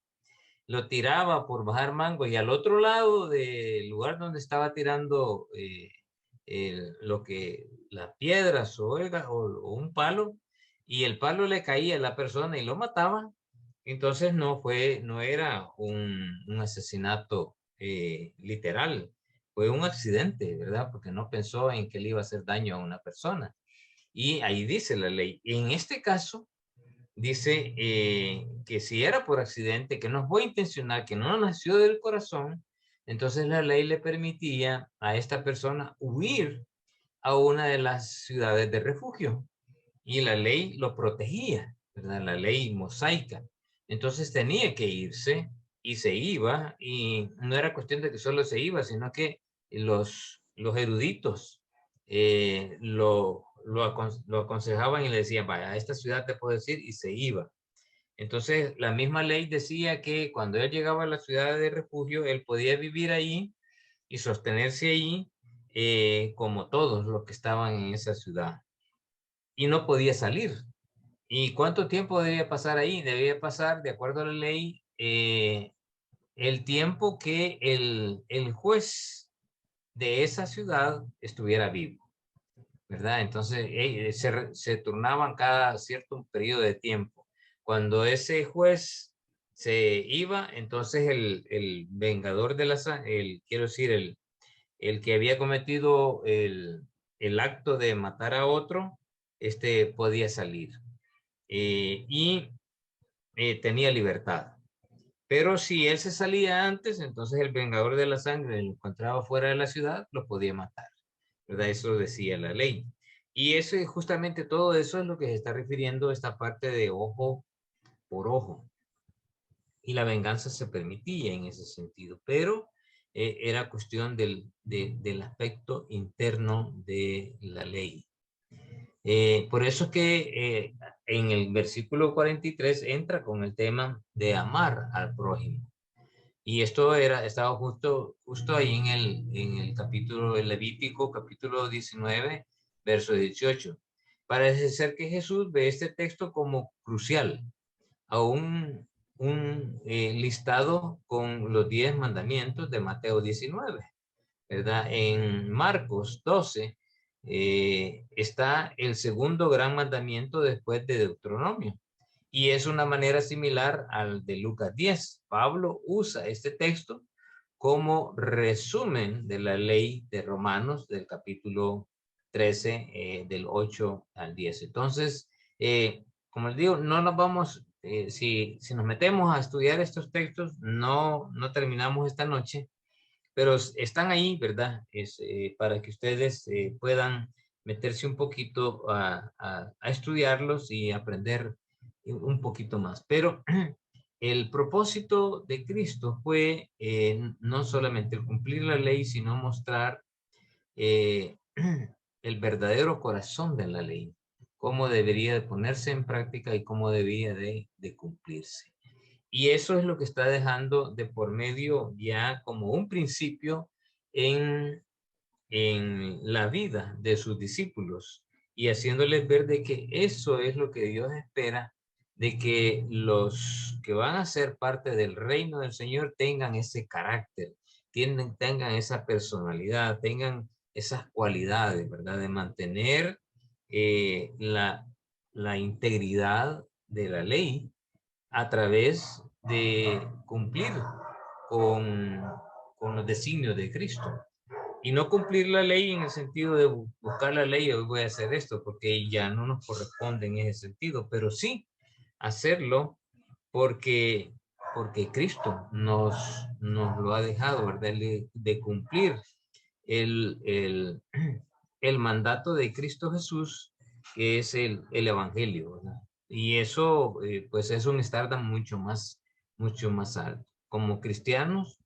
Lo tiraba por bajar mango y al otro lado del lugar donde estaba tirando las piedras o un palo, y el palo le caía a la persona y lo mataba. Entonces no era un asesinato literal, fue un accidente, ¿verdad? Porque no pensó en que le iba a hacer daño a una persona. Y ahí dice la ley. En este caso, dice que si era por accidente, que no fue intencional, que no nació del corazón, Entonces la ley le permitía a esta persona huir a una de las ciudades de refugio y la ley lo protegía, ¿verdad? La ley mosaica. Entonces tenía que irse y se iba, y no era cuestión de que solo se iba, sino que los eruditos lo aconsejaban y le decían, vaya, a esta ciudad te puedes ir, y se iba. Entonces, la misma ley decía que cuando él llegaba a la ciudad de refugio, él podía vivir ahí y sostenerse ahí como todos los que estaban en esa ciudad. Y no podía salir. ¿Y cuánto tiempo debía pasar ahí? Debía pasar, de acuerdo a la ley, el tiempo que el juez de esa ciudad estuviera vivo, ¿verdad? Entonces, se turnaban cada cierto periodo de tiempo. Cuando ese juez se iba, entonces el vengador de la sangre, quiero decir, el que había cometido el acto de matar a otro, podía salir y tenía libertad. Pero si él se salía antes, entonces el vengador de la sangre lo encontraba fuera de la ciudad, lo podía matar, ¿verdad? Eso decía la ley. Y eso, justamente todo eso es lo que se está refiriendo esta parte de ojo por ojo. Y la venganza se permitía en ese sentido, pero era cuestión del aspecto interno de la ley. Por eso es que en el versículo 43 entra con el tema de amar al prójimo. Y esto estaba justo ahí en el capítulo de Levítico, capítulo 19, verso 18. Parece ser que Jesús ve este texto como crucial, a un listado con los 10 mandamientos de Mateo 19, ¿verdad? En Marcos 12 está el segundo gran mandamiento después de Deuteronomio. Y es una manera similar al de Lucas 10. Pablo usa este texto como resumen de la ley de Romanos del capítulo 13, del 8 al 10. Entonces, como les digo, no nos vamos, si nos metemos a estudiar estos textos, no terminamos esta noche, pero están ahí, ¿verdad? Para que ustedes puedan meterse un poquito a estudiarlos y aprender un poquito más. Pero el propósito de Cristo fue no solamente el cumplir la ley, sino mostrar el verdadero corazón de la ley, cómo debería de ponerse en práctica y cómo debía de cumplirse. Y eso es lo que está dejando de por medio ya como un principio en la vida de sus discípulos y haciéndoles ver de que eso es lo que Dios espera, de que los que van a ser parte del reino del Señor tengan ese carácter, tengan esa personalidad, tengan esas cualidades, ¿verdad? De mantener la integridad de la ley a través de cumplir con, con los designios de Cristo. Y no cumplir la ley en el sentido de buscar la ley, hoy voy a hacer esto, porque ya no nos corresponde en ese sentido, pero sí hacerlo porque, porque Cristo nos lo ha dejado, ¿verdad? De cumplir el, el mandato de Cristo Jesús, que es el Evangelio, ¿verdad? Y eso, pues es un estándar mucho más alto. Como cristianos,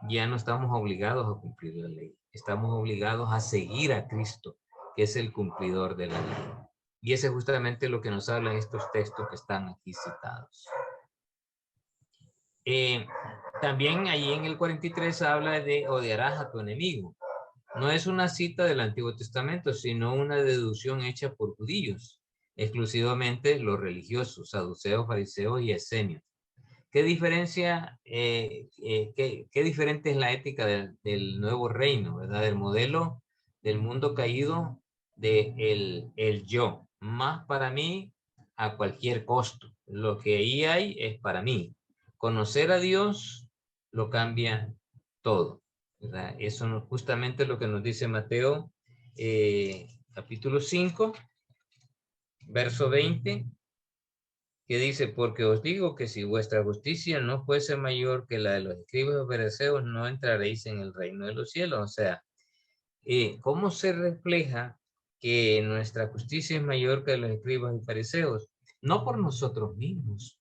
ya no estamos obligados a cumplir la ley. Estamos obligados a seguir a Cristo, que es el cumplidor de la ley. Y ese es justamente lo que nos hablan estos textos que están aquí citados. También ahí en el 43 habla de odiarás a tu enemigo. No es una cita del Antiguo Testamento, sino una deducción hecha por judíos, exclusivamente los religiosos, saduceos, fariseos y esenios. ¿Qué diferencia, qué diferente es la ética del nuevo reino, ¿verdad? Del modelo del mundo caído de el yo, más para mí a cualquier costo. Lo que ahí hay es para mí. Conocer a Dios lo cambia todo, ¿verdad? Eso es justamente lo que nos dice Mateo capítulo 5, verso 20. que dice, porque os digo que si vuestra justicia no fuese mayor que la de los escribas y fariseos, no entraréis en el reino de los cielos. O sea, ¿cómo se refleja que nuestra justicia es mayor que la de los escribas y fariseos? No por nosotros mismos,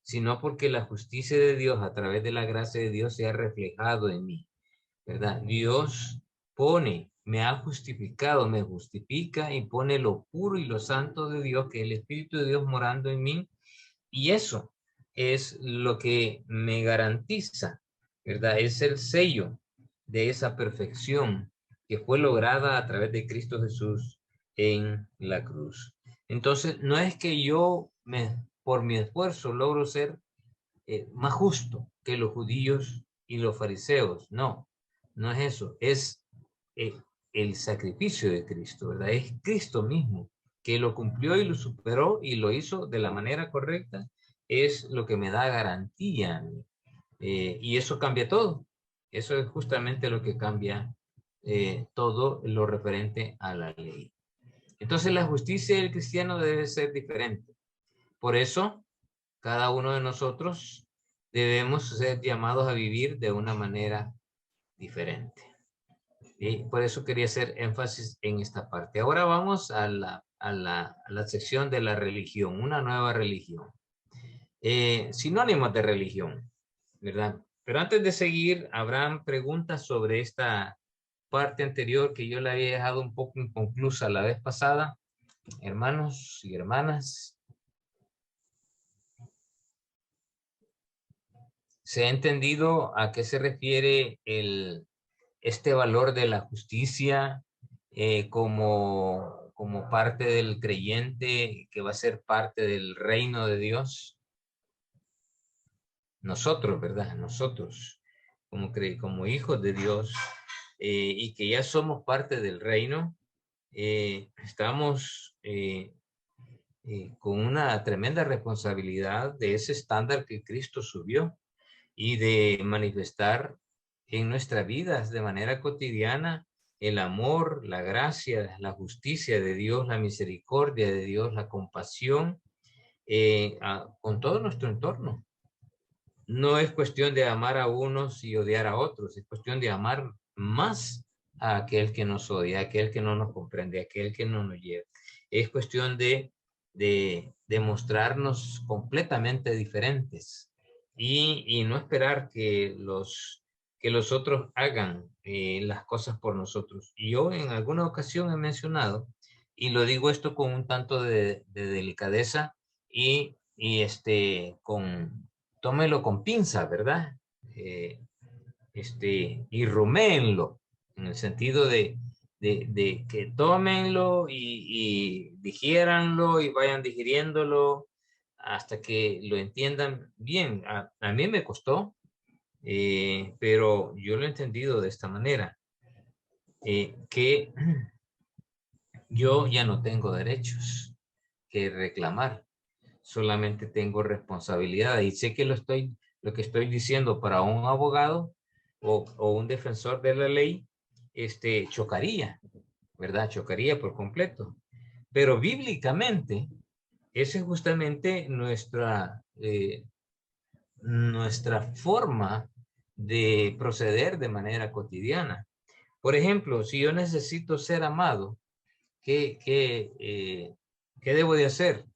sino porque la justicia de Dios a través de la gracia de Dios se ha reflejado en mí, ¿verdad? Dios me ha justificado, me justifica y pone lo puro y lo santo de Dios, que es el Espíritu de Dios morando en mí, y eso es lo que me garantiza, ¿verdad? Es el sello de esa perfección que fue lograda a través de Cristo Jesús en la cruz. Entonces, no es que yo por mi esfuerzo logro ser más justo que los judíos y los fariseos. No, no es eso. Es el sacrificio de Cristo, ¿verdad? Es Cristo mismo que lo cumplió y lo superó y lo hizo de la manera correcta. Es lo que me da garantía a mí. Y eso cambia todo. Eso es justamente lo que cambia todo lo referente a la ley. Entonces la justicia del cristiano debe ser diferente. Por eso, cada uno de nosotros debemos ser llamados a vivir de una manera diferente. Y por eso quería hacer énfasis en esta parte. Ahora vamos a la sección de la religión, una nueva religión. Sinónimos de religión, ¿verdad? Pero antes de seguir, habrán preguntas sobre esta parte anterior que yo la había dejado un poco inconclusa la vez pasada. Hermanos y hermanas, ¿se ha entendido a qué se refiere este valor de la justicia como parte del creyente que va a ser parte del reino de Dios? Nosotros, ¿verdad? Nosotros, como hijos de Dios y que ya somos parte del reino, estamos con una tremenda responsabilidad de ese estándar que Cristo subió y de manifestar en nuestras vidas de manera cotidiana el amor, la gracia, la justicia de Dios, la misericordia de Dios, la compasión con todo nuestro entorno. No es cuestión de amar a unos y odiar a otros, es cuestión de amar más a aquel que nos odia, a aquel que no nos comprende, a aquel que no nos lleva. Es cuestión de mostrarnos completamente diferentes y no esperar que los otros hagan las cosas por nosotros. Y yo en alguna ocasión he mencionado, y lo digo esto con un tanto de delicadeza y tómelo con pinza, ¿verdad? Y ruméenlo, en el sentido de que tómenlo y digiéranlo y vayan digiriéndolo hasta que lo entiendan bien. A mí me costó, pero yo lo he entendido de esta manera, que yo ya no tengo derechos que reclamar, solamente tengo responsabilidad y sé que lo que estoy diciendo para un abogado o un defensor de la ley, chocaría, ¿verdad? Chocaría por completo. Pero bíblicamente, esa es justamente nuestra forma de proceder de manera cotidiana. Por ejemplo, si yo necesito ser amado, ¿qué debo de hacer?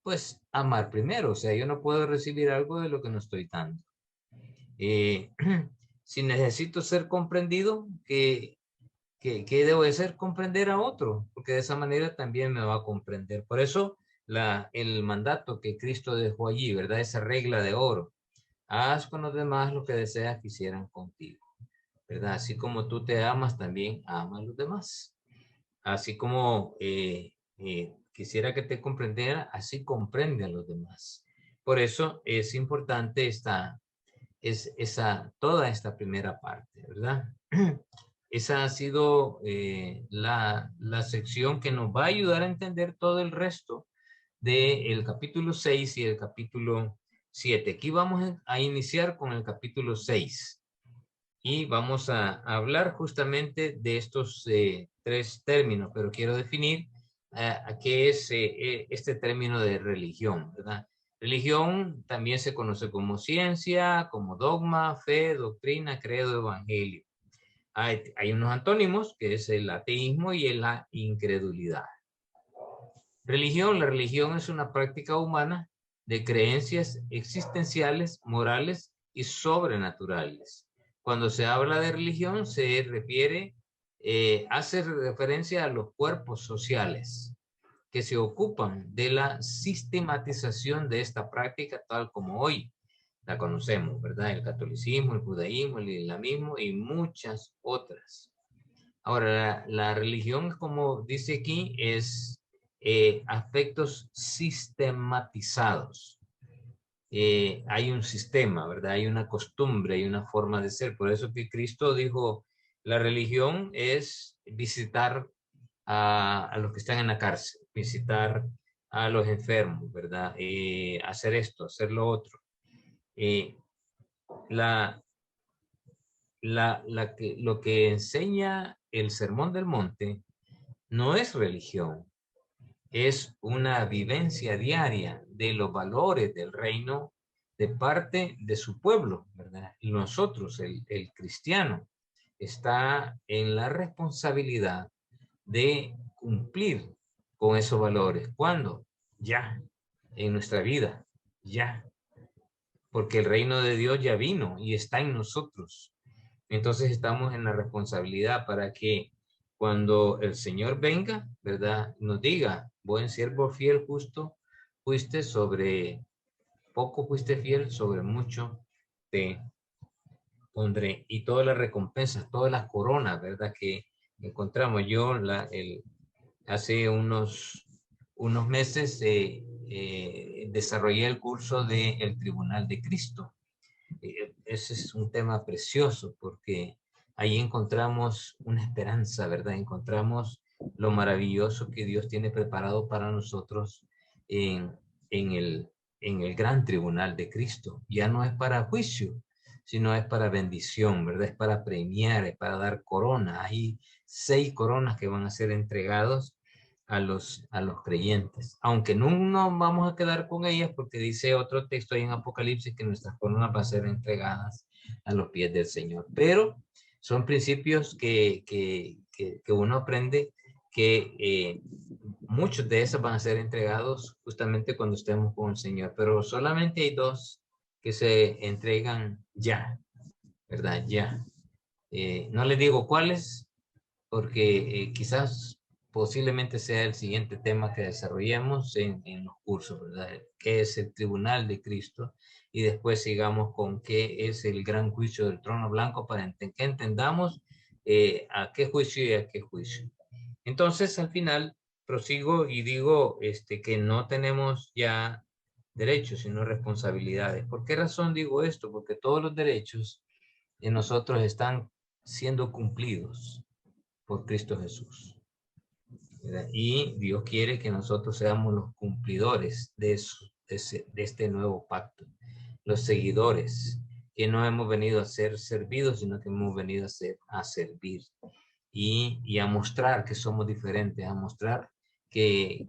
Pues amar primero, o sea, yo no puedo recibir algo de lo que no estoy dando. Si necesito ser comprendido, ¿qué debo de hacer? Comprender a otro, porque de esa manera también me va a comprender. Por eso el mandato que Cristo dejó allí, ¿verdad? Esa regla de oro. Haz con los demás lo que deseas que hicieran contigo, ¿verdad? Así como tú te amas, también ama a los demás. Así como quisiera que te comprendiera, así comprende a los demás. Por eso es importante toda esta primera parte, ¿verdad? Esa ha sido la sección que nos va a ayudar a entender todo el resto del capítulo 6 y el capítulo 7. Aquí vamos a iniciar con el capítulo 6 y vamos a hablar justamente de estos tres términos, pero quiero definir qué es este término de religión, ¿verdad? Religión también se conoce como ciencia, como dogma, fe, doctrina, credo, evangelio. Hay unos antónimos, que es el ateísmo y la incredulidad. Religión, la religión es una práctica humana de creencias existenciales, morales y sobrenaturales. Cuando se habla de religión, se refiere, hace referencia a los cuerpos sociales que se ocupan de la sistematización de esta práctica tal como hoy la conocemos, ¿verdad? El catolicismo, el judaísmo, el islamismo y muchas otras. Ahora, la religión, como dice aquí, es aspectos sistematizados. Hay un sistema, ¿verdad? Hay una costumbre, hay una forma de ser. Por eso que Cristo dijo, la religión es visitar a los que están en la cárcel, visitar a los enfermos, ¿verdad? Hacer esto, hacer lo otro. Lo que enseña el Sermón del Monte no es religión, es una vivencia diaria de los valores del reino de parte de su pueblo, ¿verdad? Y nosotros, el cristiano, está en la responsabilidad de cumplir con esos valores. ¿Cuándo? Ya, en nuestra vida, ya. Porque el reino de Dios ya vino y está en nosotros. Entonces estamos en la responsabilidad para que cuando el Señor venga, ¿verdad? Nos diga, buen siervo fiel, justo, fuiste sobre poco, fuiste fiel, sobre mucho te pondré. Y todas las recompensas, todas las coronas, ¿verdad? Que encontramos. Yo hace unos meses desarrollé el curso del Tribunal de Cristo. Ese es un tema precioso porque ahí encontramos una esperanza, ¿verdad? Encontramos lo maravilloso que Dios tiene preparado para nosotros en, en el, en el gran tribunal de Cristo. Ya no es para juicio, sino es para bendición, ¿verdad? Es para premiar, es para dar coronas. Hay 6 coronas que van a ser entregados a los creyentes, aunque no nos vamos a quedar con ellas porque dice otro texto ahí en Apocalipsis que nuestras coronas van a ser entregadas a los pies del Señor, pero son principios que uno aprende que muchos de esos van a ser entregados justamente cuando estemos con el Señor, pero solamente hay 2 que se entregan ya, ¿verdad? Ya. No les digo cuáles, porque quizás posiblemente sea el siguiente tema que desarrollemos en los cursos, ¿verdad? ¿Qué es el tribunal de Cristo? Y después sigamos con qué es el gran juicio del trono blanco para que entendamos a qué juicio y a qué juicio. Entonces, al final, prosigo y digo que no tenemos ya derechos, sino responsabilidades. ¿Por qué razón digo esto? Porque todos los derechos de nosotros están siendo cumplidos por Cristo Jesús. ¿Verdad? Y Dios quiere que nosotros seamos los cumplidores de este nuevo pacto, los seguidores, que no hemos venido a ser servidos, sino que hemos venido a servir y a mostrar que somos diferentes, a mostrar que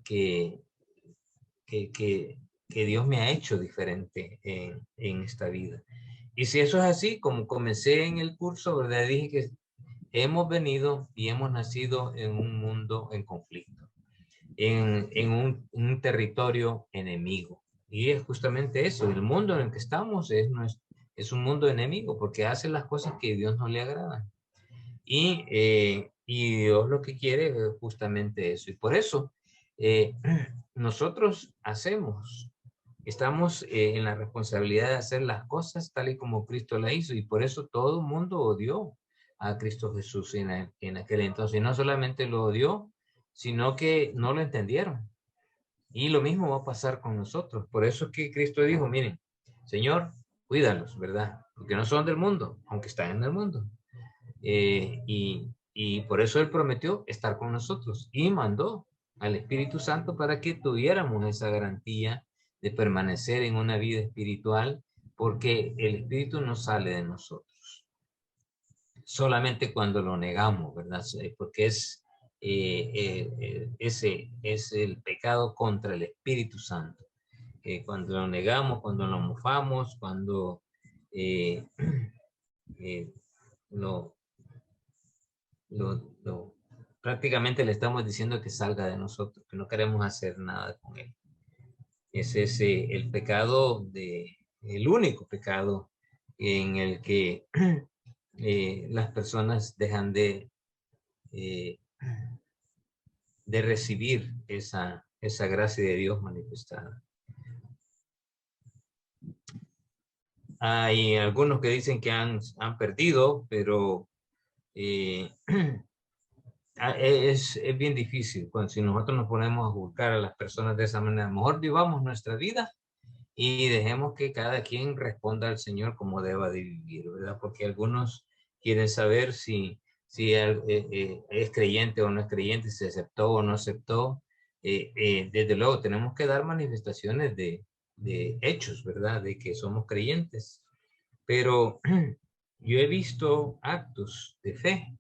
Dios me ha hecho diferente en esta vida. Y si eso es así, como comencé en el curso, ¿verdad? Dije que hemos venido y hemos nacido en un mundo en conflicto, en un territorio enemigo. Y es justamente eso, el mundo en el que estamos es un mundo enemigo porque hace las cosas que a Dios no le agradan. Y Dios lo que quiere es justamente eso. Y por eso nosotros estamos en la responsabilidad de hacer las cosas tal y como Cristo la hizo. Y por eso todo el mundo odió a Cristo Jesús en aquel entonces. Y no solamente lo odió, sino que no lo entendieron. Y lo mismo va a pasar con nosotros. Por eso es que Cristo dijo, miren, Señor, cuídalos, ¿verdad? Porque no son del mundo, aunque están en el mundo. Y por eso Él prometió estar con nosotros y mandó al Espíritu Santo para que tuviéramos esa garantía de permanecer en una vida espiritual, porque el Espíritu no sale de nosotros solamente cuando lo negamos, ¿verdad? Porque ese es el pecado contra el Espíritu Santo. cuando lo negamos, cuando lo mofamos, cuando lo, prácticamente le estamos diciendo que salga de nosotros, que no queremos hacer nada con él. Ese es el pecado, el único pecado en el que las personas dejan de recibir esa gracia de Dios manifestada. Hay algunos que dicen que han perdido, pero es bien difícil si nosotros nos ponemos a juzgar a las personas de esa manera. Mejor vivamos nuestra vida y dejemos que cada quien responda al Señor como deba de vivir, ¿verdad? Porque algunos quieren saber si es creyente o no es creyente, si aceptó o no aceptó. Desde luego tenemos que dar manifestaciones de hechos, ¿verdad? De que somos creyentes. Pero yo he visto actos de fe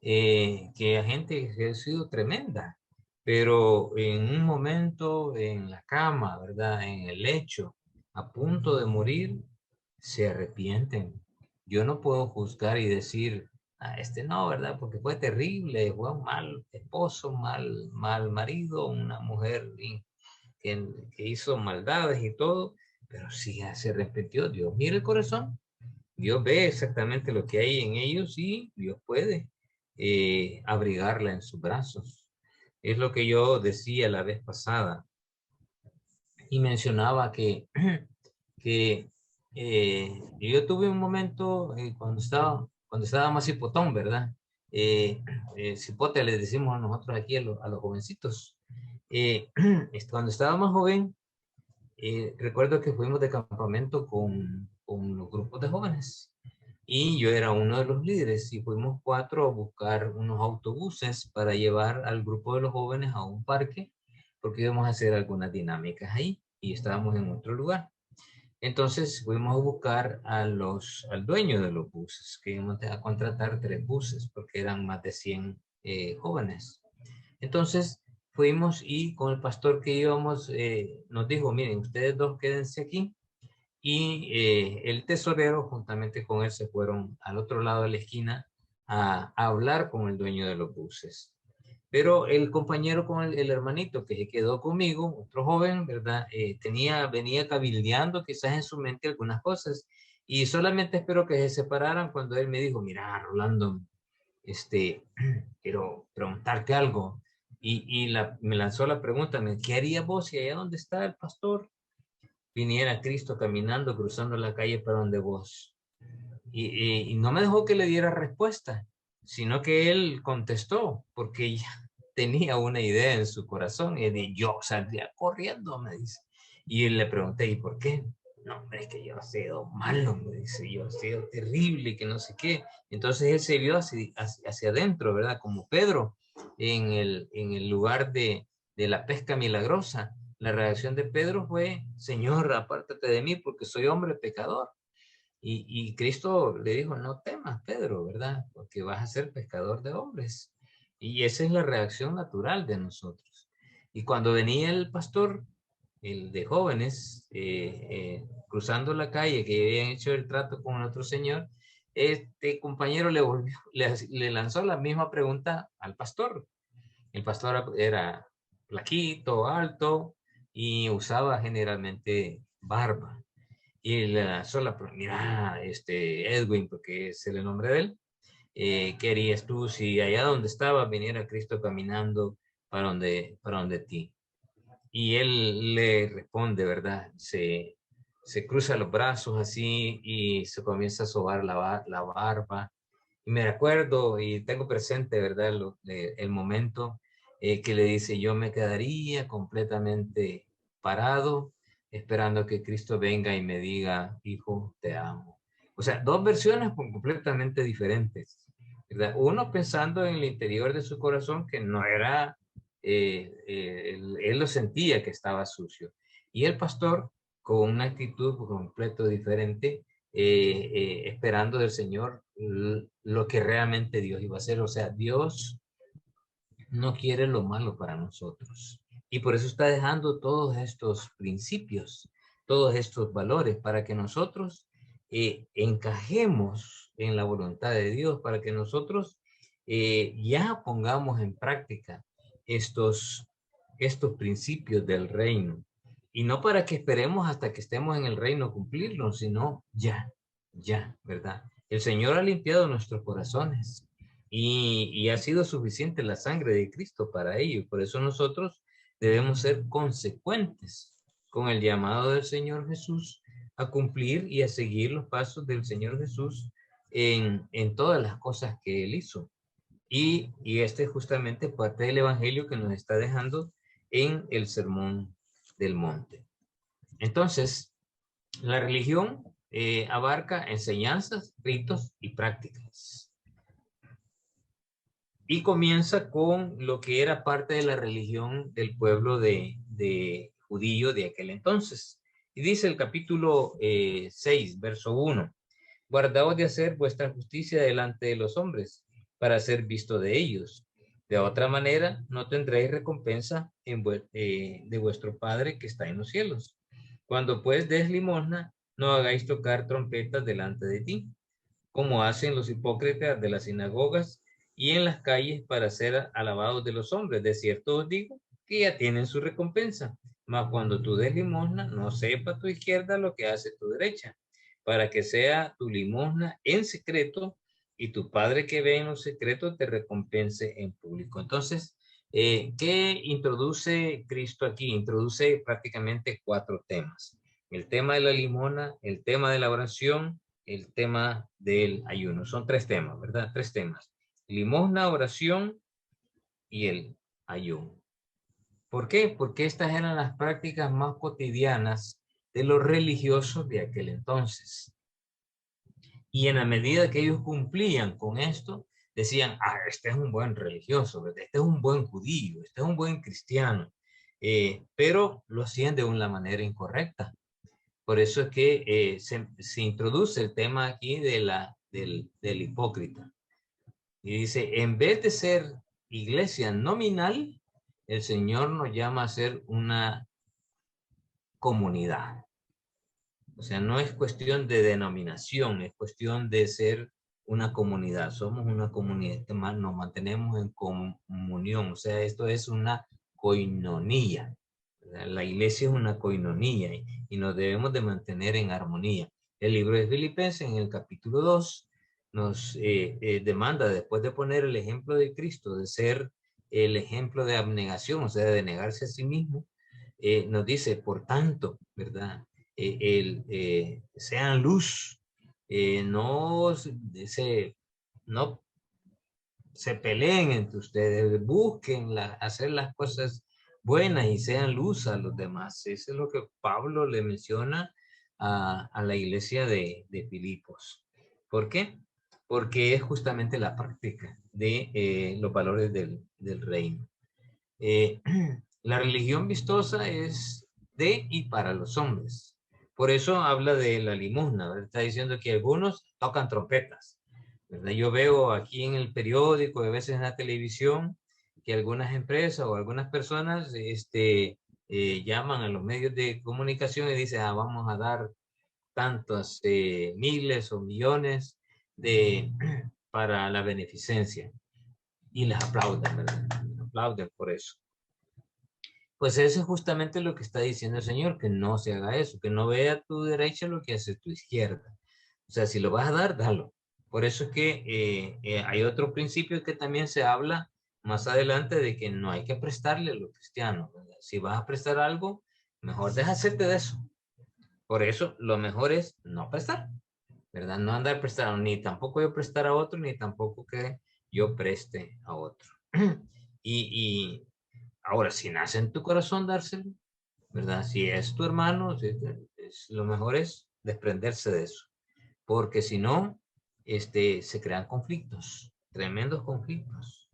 que a gente que ha sido tremenda, pero en un momento en la cama, ¿verdad? En el lecho, a punto de morir, se arrepienten. Yo no puedo juzgar y decir, este no, ¿verdad? Porque fue terrible, fue un mal esposo, mal marido, una mujer que hizo maldades y todo, pero sí se arrepintió. Dios mira el corazón, Dios ve exactamente lo que hay en ellos y Dios puede abrigarla en sus brazos. Es lo que yo decía la vez pasada y mencionaba que yo tuve un momento cuando estaba más hipotón, ¿verdad? Cipote le decimos nosotros aquí a los jovencitos. Cuando estaba más joven, recuerdo que fuimos de campamento con los grupos de jóvenes y yo era uno de los líderes y fuimos 4 a buscar unos autobuses para llevar al grupo de los jóvenes a un parque porque íbamos a hacer algunas dinámicas ahí y estábamos en otro lugar. Entonces fuimos a buscar al dueño de los buses, que íbamos a contratar 3 buses porque eran más de 100 jóvenes. Entonces fuimos y con el pastor que íbamos nos dijo, miren, ustedes 2 quédense aquí y el tesorero juntamente con él se fueron al otro lado de la esquina a hablar con el dueño de los buses. Pero el compañero con el hermanito que se quedó conmigo, otro joven, ¿verdad? Venía cabildeando quizás en su mente algunas cosas y solamente espero que se separaran cuando él me dijo, mira, Rolando, quiero preguntarte algo. Y me lanzó la pregunta, ¿qué harías vos si allá donde está el pastor viniera Cristo caminando, cruzando la calle para donde vos? Y no me dejó que le diera respuesta, sino que él contestó, porque ya tenía una idea en su corazón, y yo saldría corriendo, me dice. Y le pregunté, ¿y por qué? No, hombre, es que yo he sido malo, me dice, yo he sido terrible, que no sé qué. Entonces él se vio hacia adentro, ¿verdad? Como Pedro en el lugar de la pesca milagrosa. La reacción de Pedro fue, Señor, apártate de mí porque soy hombre pecador. Y Cristo le dijo, no temas, Pedro, ¿verdad? Porque vas a ser pescador de hombres. Y esa es la reacción natural de nosotros. Y cuando venía el pastor, el de jóvenes, cruzando la calle, que habían hecho el trato con otro señor, este compañero le lanzó la misma pregunta al pastor. El pastor era flaquito, alto y usaba generalmente barba. Y le lanzó mira, Edwin, porque es el nombre de él, ¿qué harías tú si allá donde estaba viniera Cristo caminando para donde ti? Y él le responde, ¿verdad? Se cruza los brazos así y se comienza a sobar la barba. Y me acuerdo y tengo presente, ¿verdad? El momento que le dice, yo me quedaría completamente parado esperando que Cristo venga y me diga, hijo, te amo. O sea, 2 versiones completamente diferentes, ¿verdad? Uno pensando en el interior de su corazón que no era, él lo sentía que estaba sucio. Y el pastor con una actitud completo diferente, esperando del Señor lo que realmente Dios iba a hacer. O sea, Dios no quiere lo malo para nosotros. Y por eso está dejando todos estos principios, todos estos valores, para que nosotros encajemos en la voluntad de Dios, para que nosotros ya pongamos en práctica estos principios del reino. Y no para que esperemos hasta que estemos en el reino cumplirlos, sino ya, ¿verdad? El Señor ha limpiado nuestros corazones y ha sido suficiente la sangre de Cristo para ello. Por eso nosotros debemos ser consecuentes con el llamado del Señor Jesús a cumplir y a seguir los pasos del Señor Jesús en todas las cosas que Él hizo. Y este es justamente parte del evangelio que nos está dejando en el Sermón del Monte. Entonces, la religión abarca enseñanzas, ritos y prácticas. Y comienza con lo que era parte de la religión del pueblo de judío de aquel entonces. Y dice el capítulo 6, verso 1. Guardaos de hacer vuestra justicia delante de los hombres, para ser visto de ellos. De otra manera, no tendréis recompensa de vuestro Padre que está en los cielos. Cuando pues des limosna, no hagáis tocar trompetas delante de ti, como hacen los hipócritas de las sinagogas y en las calles para ser alabados de los hombres. De cierto os digo que ya tienen su recompensa. Mas cuando tú des limosna, no sepa tu izquierda lo que hace tu derecha, para que sea tu limosna en secreto, y tu Padre que ve en los secretos te recompense en público. Entonces, ¿qué introduce Cristo aquí? Introduce prácticamente 4 temas. El tema de la limosna, el tema de la oración, el tema del ayuno. Son 3 temas, ¿verdad? 3 temas. Limosna, oración y el ayuno. ¿Por qué? Porque estas eran las prácticas más cotidianas de los religiosos de aquel entonces. Y en la medida que ellos cumplían con esto, decían, este es un buen religioso, ¿verdad? Este es un buen judío, este es un buen cristiano. Pero lo hacían de una manera incorrecta. Por eso es que se introduce el tema aquí del hipócrita. Y dice, en vez de ser iglesia nominal, el Señor nos llama a ser una comunidad. O sea, no es cuestión de denominación, es cuestión de ser una comunidad. Somos una comunidad que nos mantenemos en comunión. O sea, esto es una coinonía. La iglesia es una coinonía y nos debemos de mantener en armonía. El libro de Filipenses en el capítulo 2 nos demanda, después de poner el ejemplo de Cristo, de ser el ejemplo de abnegación, o sea, de negarse a sí mismo, nos dice, por tanto, ¿verdad? Sean luz, no se peleen entre ustedes, busquen hacer las cosas buenas y sean luz a los demás. Eso es lo que Pablo le menciona a la iglesia de Filipos. ¿Por qué? Porque es justamente la práctica de los valores del reino. La religión vistosa es de y para los hombres. Por eso habla de la limosna, ¿verdad? Está diciendo que algunos tocan trompetas, ¿verdad? Yo veo aquí en el periódico, a veces en la televisión, que algunas empresas o algunas personas llaman a los medios de comunicación y dicen, vamos a dar tantos miles o millones para la beneficencia. Y les aplauden, ¿verdad? Aplauden por eso. Pues eso es justamente lo que está diciendo el Señor, que no se haga eso, que no vea a tu derecha lo que hace tu izquierda. O sea, si lo vas a dar, dalo. Por eso es que hay otro principio que también se habla más adelante de que no hay que prestarle a los cristianos, ¿verdad? Si vas a prestar algo, mejor déjate de eso. Por eso lo mejor es no prestar, ¿verdad? No andar prestando, ni tampoco yo prestar a otro, ni tampoco que yo preste a otro. Ahora, si nace en tu corazón dárselo, ¿verdad? Si es tu hermano, lo mejor es desprenderse de eso. Porque si no, se crean conflictos, tremendos conflictos.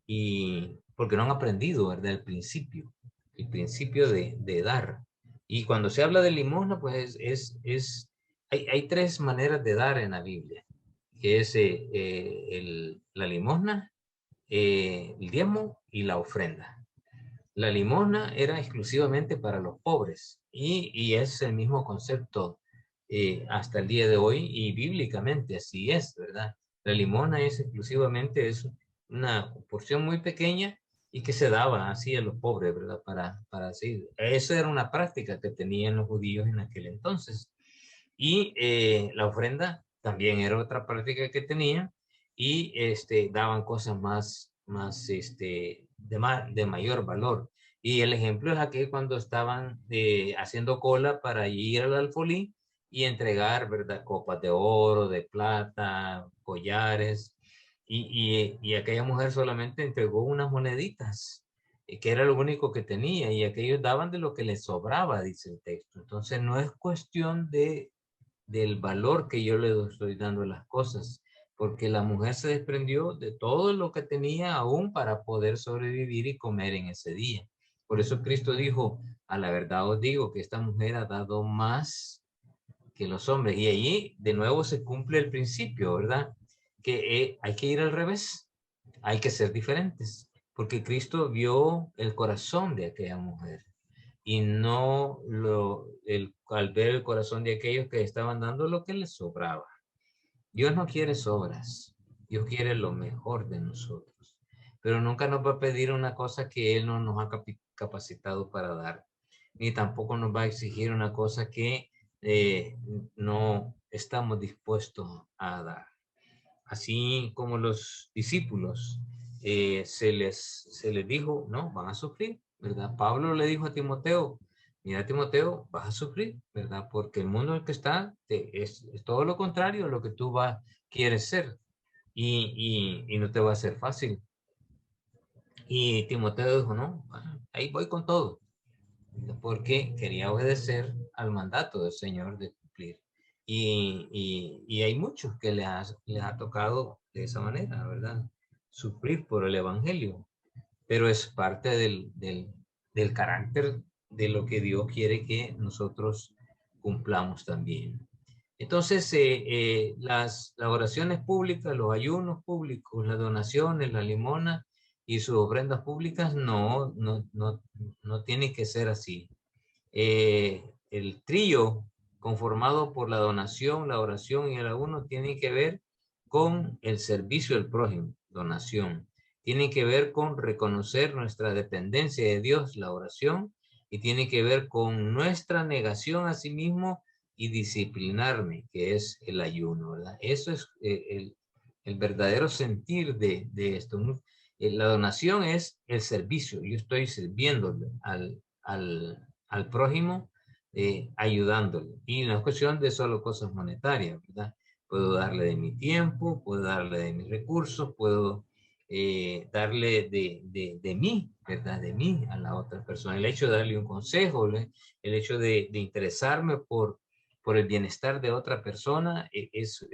Y porque no han aprendido, ¿verdad? El principio de dar. Y cuando se habla de limosna, pues hay 3 maneras de dar en la Biblia, que es la limosna, el diezmo y la ofrenda. La limosna era exclusivamente para los pobres y es el mismo concepto hasta el día de hoy y bíblicamente así es, ¿verdad? La limosna es exclusivamente una porción muy pequeña y que se daba así a los pobres, ¿verdad? Para así. Eso era una práctica que tenían los judíos en aquel entonces. Y la ofrenda también era otra práctica que tenían y daban cosas más de mayor valor. Y el ejemplo es aquel cuando estaban haciendo cola para ir al alfolí y entregar, ¿verdad? Copas de oro, de plata, collares. Y aquella mujer solamente entregó unas moneditas, que era lo único que tenía, y aquellos daban de lo que les sobraba, dice el texto. Entonces no es cuestión del valor que yo le estoy dando a las cosas, porque la mujer se desprendió de todo lo que tenía aún para poder sobrevivir y comer en ese día. Por eso Cristo dijo, a la verdad os digo que esta mujer ha dado más que los hombres. Y allí de nuevo se cumple el principio, ¿verdad? Que hay que ir al revés, hay que ser diferentes, porque Cristo vio el corazón de aquella mujer y no al ver el corazón de aquellos que estaban dando lo que les sobraba. Dios no quiere sobras, Dios quiere lo mejor de nosotros, pero nunca nos va a pedir una cosa que Él no nos ha capacitado para dar, ni tampoco nos va a exigir una cosa que no estamos dispuestos a dar. Así como los discípulos se les dijo, no, van a sufrir, ¿verdad? Pablo le dijo a Timoteo, mira Timoteo, vas a sufrir, ¿verdad? Porque el mundo en el que está es todo lo contrario a lo que tú quieres ser y no te va a ser fácil. Y Timoteo dijo, no, bueno, ahí voy con todo, porque quería obedecer al mandato del Señor de cumplir. Y hay muchos que les ha tocado de esa manera, ¿verdad? Sufrir por el Evangelio, pero es parte del carácter de lo que Dios quiere que nosotros cumplamos también. Entonces, las oraciones públicas, los ayunos públicos, las donaciones, la limona y sus ofrendas públicas no tiene que ser así. El trío conformado por la donación, la oración y el ayuno tiene que ver con el servicio al prójimo, donación. Tiene que ver con reconocer nuestra dependencia de Dios, la oración, y tiene que ver con nuestra negación a sí mismo y disciplinarme, que es el ayuno, ¿verdad? Eso es el verdadero sentir de esto. La donación es el servicio. Yo estoy sirviéndole al prójimo, ayudándole. Y no es cuestión de solo cosas monetarias, ¿verdad? Puedo darle de mi tiempo, puedo darle de mis recursos, puedo darle de mí, ¿verdad? De mí a la otra persona. El hecho de darle un consejo, el hecho de interesarme por el bienestar de otra persona, es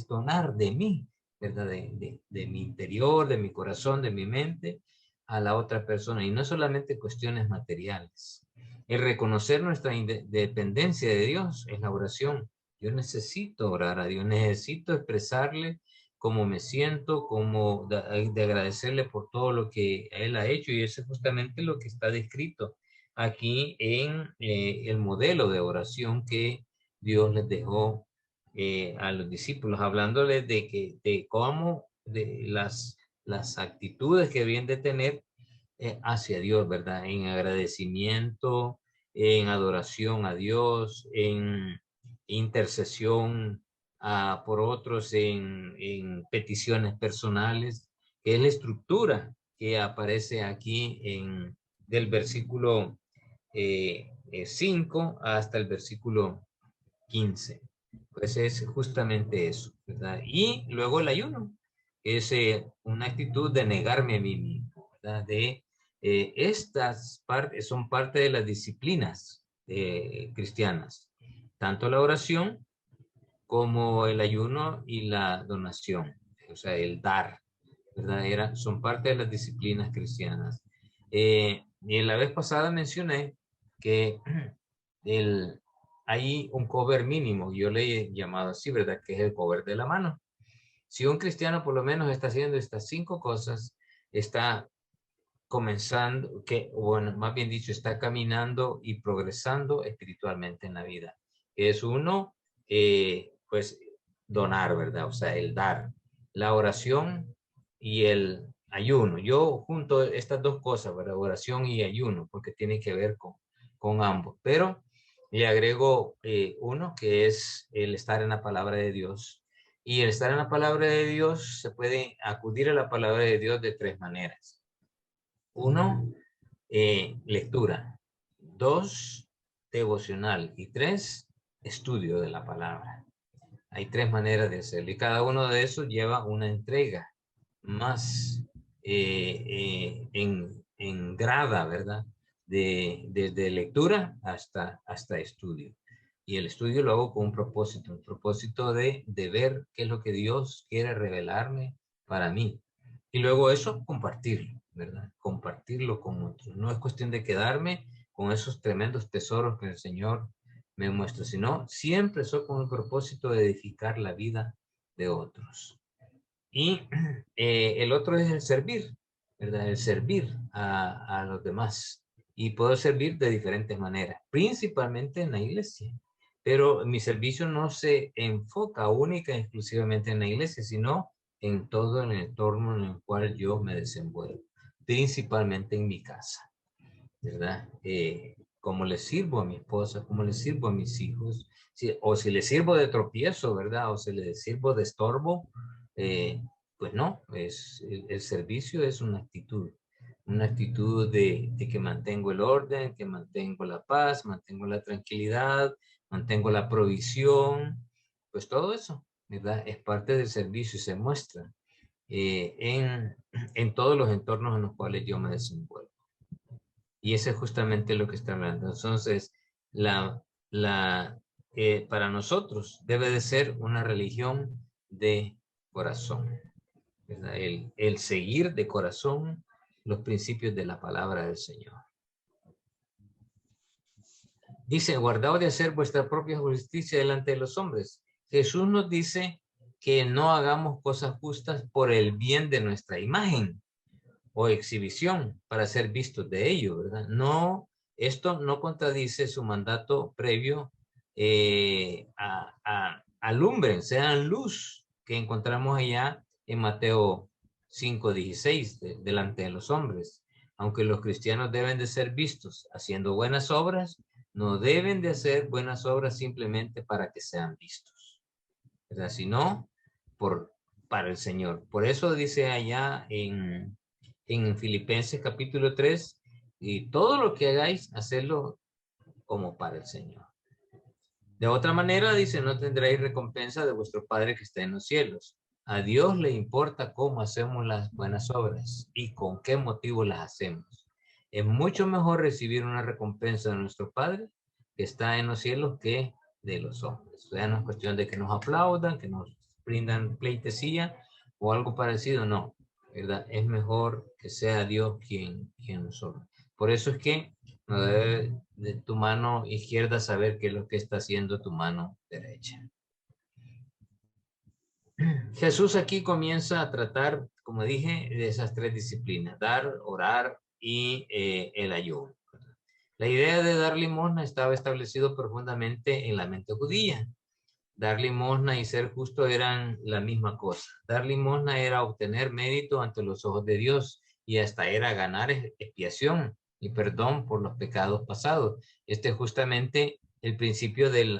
donar de mí, ¿verdad? De mi interior, de mi corazón, de mi mente a la otra persona. Y no solamente cuestiones materiales. El reconocer nuestra dependencia de Dios es la oración. Yo necesito orar a Dios, necesito expresarle cómo me siento, cómo de agradecerle por todo lo que Él ha hecho, y eso es justamente lo que está descrito aquí en el modelo de oración que Dios les dejó a los discípulos, hablándoles de cómo, de las actitudes que deben de tener hacia Dios, ¿verdad? En agradecimiento, en adoración a Dios, en intercesión por otros, en peticiones personales, que es la estructura que aparece aquí del versículo 5 hasta el versículo 15. Pues es justamente eso, ¿verdad? Y luego el ayuno es una actitud de negarme a mí mismo, ¿verdad? Estas partes son parte de las disciplinas cristianas, tanto la oración como el ayuno y la donación, o sea, el dar, ¿verdad? Son parte de las disciplinas cristianas. Y en la vez pasada mencioné que hay un cover mínimo, yo le he llamado así, ¿verdad? Que es el cover de la mano. Si un cristiano por lo menos está haciendo estas 5 cosas, está comenzando, bueno, más bien dicho, está caminando y progresando espiritualmente en la vida. Es uno, pues, donar, ¿verdad? O sea, el dar, la oración y el ayuno. Yo junto estas dos cosas, ¿verdad? Oración y ayuno, porque tiene que ver con ambos. Pero le agrego uno que es el estar en la palabra de Dios. Y el estar en la palabra de Dios, se puede acudir a la palabra de Dios de tres maneras. Uno, lectura. Dos, devocional. Y tres, estudio de la palabra. Hay tres maneras de hacerlo y cada uno de esos lleva una entrega más en grada, ¿verdad? Desde lectura hasta estudio. Y el estudio lo hago con un propósito de ver qué es lo que Dios quiere revelarme para mí. Y luego eso, compartirlo, ¿verdad? Compartirlo con otros. No es cuestión de quedarme con esos tremendos tesoros que el Señor me muestra, sino siempre soy con el propósito de edificar la vida de otros. Y el otro es el servir, ¿verdad? El servir a los demás. Y puedo servir de diferentes maneras, principalmente en la iglesia. Pero mi servicio no se enfoca única y exclusivamente en la iglesia, sino en todo el entorno en el cual yo me desenvuelvo, principalmente en mi casa, ¿verdad? Cómo le sirvo a mi esposa, cómo le sirvo a mis hijos, o si le sirvo de tropiezo, ¿verdad? O si le sirvo de estorbo, pues no, el servicio es una actitud de que mantengo el orden, que mantengo la paz, mantengo la tranquilidad, mantengo la provisión, pues todo eso, ¿verdad? Es parte del servicio y se muestra en todos los entornos en los cuales yo me desenvuelvo. Y eso es justamente lo que está hablando. Entonces, para nosotros debe de ser una religión de corazón, ¿verdad? El seguir de corazón los principios de la palabra del Señor. Dice, guardaos de hacer vuestra propia justicia delante de los hombres. Jesús nos dice que no hagamos cosas justas por el bien de nuestra imagen o exhibición para ser vistos de ello, ¿verdad? No, esto no contradice su mandato previo alumbren, sean luz, que encontramos allá en Mateo 5:16, delante de los hombres. Aunque los cristianos deben de ser vistos haciendo buenas obras, no deben de hacer buenas obras simplemente para que sean vistos, ¿verdad? Sino para el Señor. Por eso dice allá en Filipenses capítulo 3, y todo lo que hagáis, hacedlo como para el Señor. De otra manera, dice, no tendréis recompensa de vuestro Padre que está en los cielos. A Dios le importa cómo hacemos las buenas obras y con qué motivo las hacemos. Es mucho mejor recibir una recompensa de nuestro Padre que está en los cielos que de los hombres. O sea, no es cuestión de que nos aplaudan, que nos brindan pleitesía o algo parecido, no, ¿verdad? Es mejor que sea Dios quien nos honre. Por eso es que no debe de tu mano izquierda saber qué es lo que está haciendo tu mano derecha. Jesús aquí comienza a tratar, como dije, de esas tres disciplinas: dar, orar y el ayuno. La idea de dar limosna estaba establecido profundamente en la mente judía. Dar limosna y ser justo eran la misma cosa. Dar limosna era obtener mérito ante los ojos de Dios y hasta era ganar expiación y perdón por los pecados pasados. Este es justamente el principio en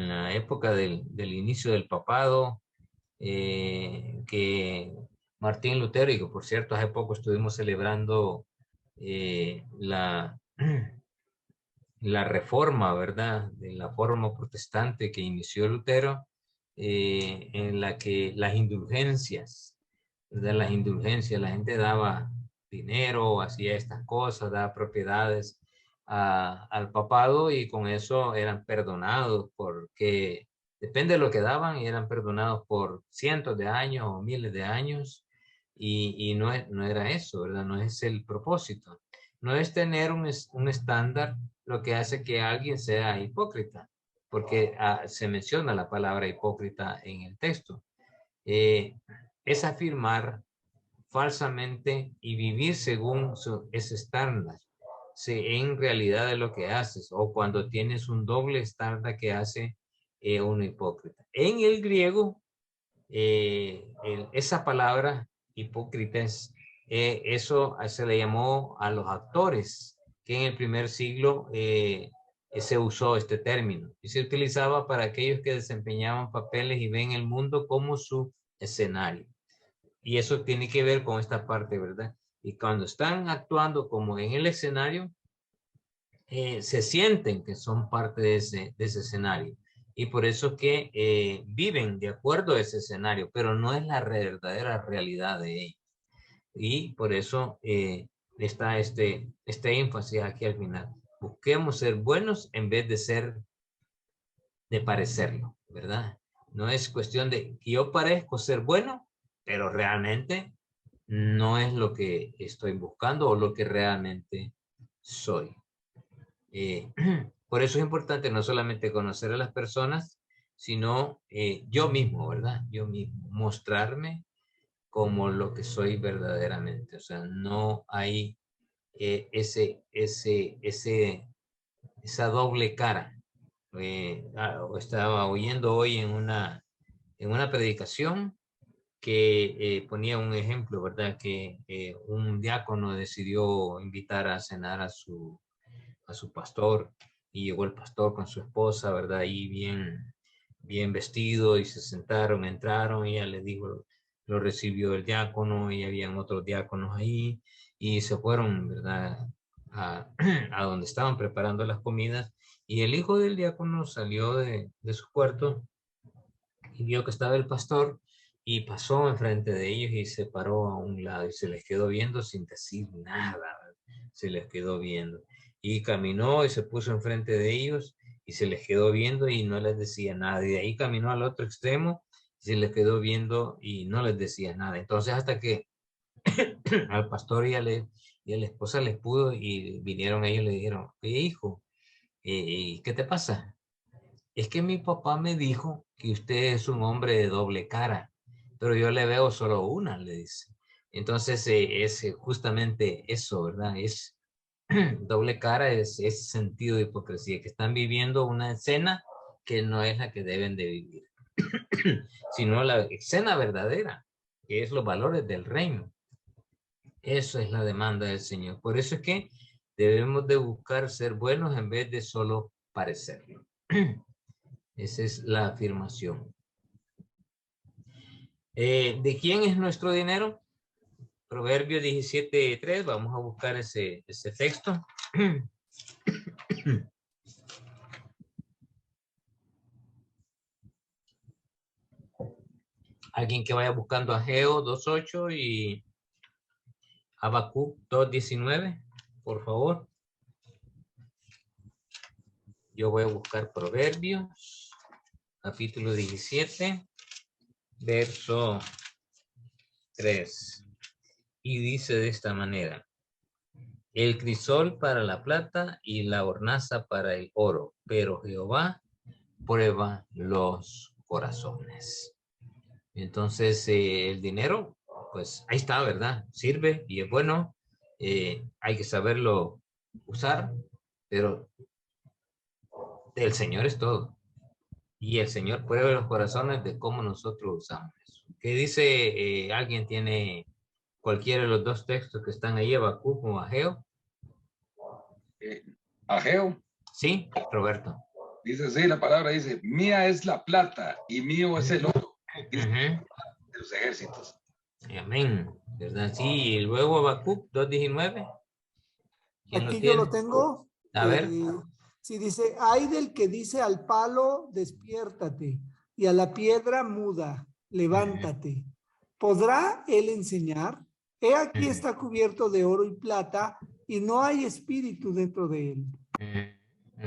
la época del inicio del papado, que Martín Lutero, y que por cierto hace poco estuvimos celebrando la reforma, ¿verdad? De la forma protestante que inició Lutero, en la que las indulgencias, ¿verdad? Las indulgencias, la gente daba dinero, hacía estas cosas, daba propiedades al papado y con eso eran perdonados, porque depende de lo que daban, y eran perdonados por cientos de años o miles de años, y no era eso, ¿verdad? No es el propósito. No es tener un estándar lo que hace que alguien sea hipócrita, porque se menciona la palabra hipócrita en el texto. es afirmar falsamente y vivir según ese estándar, en realidad de lo que haces, o cuando tienes un doble estándar que hace un hipócrita. En el griego, esa palabra hipócritas, eso se le llamó a los actores, que en el primer siglo se usó este término y se utilizaba para aquellos que desempeñaban papeles y ven el mundo como su escenario. Y eso tiene que ver con esta parte, ¿verdad? Y cuando están actuando como en el escenario, se sienten que son parte de ese escenario. Y por eso que viven de acuerdo a ese escenario, pero no es la verdadera realidad de ellos. Y por eso está este énfasis aquí al final. Busquemos ser buenos en vez de parecerlo, ¿verdad? No es cuestión de que yo parezco ser bueno, pero realmente no es lo que estoy buscando o lo que realmente soy. Por eso es importante no solamente conocer a las personas, sino yo mismo, ¿verdad? Yo mismo, mostrarme como lo que soy verdaderamente. O sea, no hay esa doble cara. Estaba oyendo hoy en una predicación que ponía un ejemplo, ¿verdad? Que un diácono decidió invitar a cenar a su pastor, y llegó el pastor con su esposa, ¿verdad? Ahí bien vestido, y se sentaron, entraron, y ella le dijo, lo recibió el diácono, y habían otros diáconos ahí, y se fueron, ¿verdad? A donde estaban preparando las comidas, y el hijo del diácono salió de su cuarto y vio que estaba el pastor, y pasó enfrente de ellos y se paró a un lado y se les quedó viendo sin decir nada. Se les quedó viendo y caminó y se puso enfrente de ellos y se les quedó viendo y no les decía nada. Y de ahí caminó al otro extremo y se les quedó viendo y no les decía nada. Entonces hasta que al pastor y a la esposa les pudo, y vinieron ellos y le dijeron, oye hijo, ¿qué te pasa? Es que mi papá me dijo que usted es un hombre de doble cara, pero yo le veo solo una, le dice. Entonces es justamente eso, ¿verdad? Es doble cara, es ese sentido de hipocresía, que están viviendo una escena que no es la que deben de vivir, sino la escena verdadera, que es los valores del reino. Eso es la demanda del Señor. Por eso es que debemos de buscar ser buenos en vez de solo parecerlo. Esa es la afirmación. ¿De quién es nuestro dinero? Proverbios 17:3. Vamos a buscar ese texto. Alguien que vaya buscando Ageo 2:8 y Habacuc 2:19, por favor. Yo voy a buscar Proverbios, capítulo 17, verso 3. Y dice de esta manera: el crisol para la plata y la hornaza para el oro, pero Jehová prueba los corazones. Entonces, el dinero, pues ahí está, ¿verdad? Sirve y es bueno. Hay que saberlo usar, pero el Señor es todo. Y el Señor prueba los corazones de cómo nosotros usamos eso. ¿Qué dice? ¿Alguien tiene cualquiera de los dos textos que están ahí, Habacuc o Ageo? Ageo. Sí, Roberto. Dice así, la palabra dice, mía es la plata y mío es el oro. De los ejércitos. Amén, ¿verdad? Sí, y luego Habacuc 2:19. Aquí yo lo tengo. A ver. Sí, dice, ay del que dice al palo, despiértate, y a la piedra muda, levántate. ¿Podrá él enseñar? He aquí está cubierto de oro y plata, y no hay espíritu dentro de él.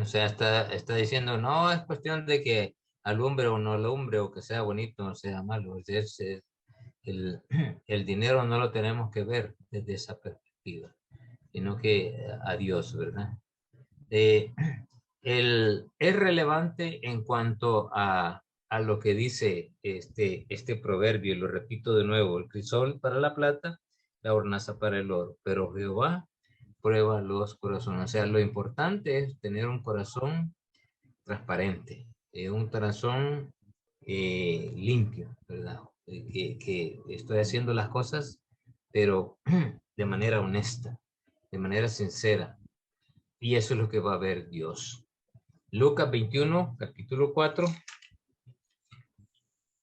O sea, está diciendo, no es cuestión de que alumbre o no alumbre, o que sea bonito o sea malo. El dinero no lo tenemos que ver desde esa perspectiva, sino que a Dios, ¿verdad? Es relevante en cuanto a a lo que dice este proverbio, y lo repito de nuevo: el crisol para la plata, la hornaza para el oro, pero Jehová prueba los corazones. O sea, lo importante es tener un corazón transparente, un corazón limpio, ¿verdad? Que estoy haciendo las cosas, pero de manera honesta, de manera sincera. Y eso es lo que va a ver Dios. Lucas 21, capítulo 4,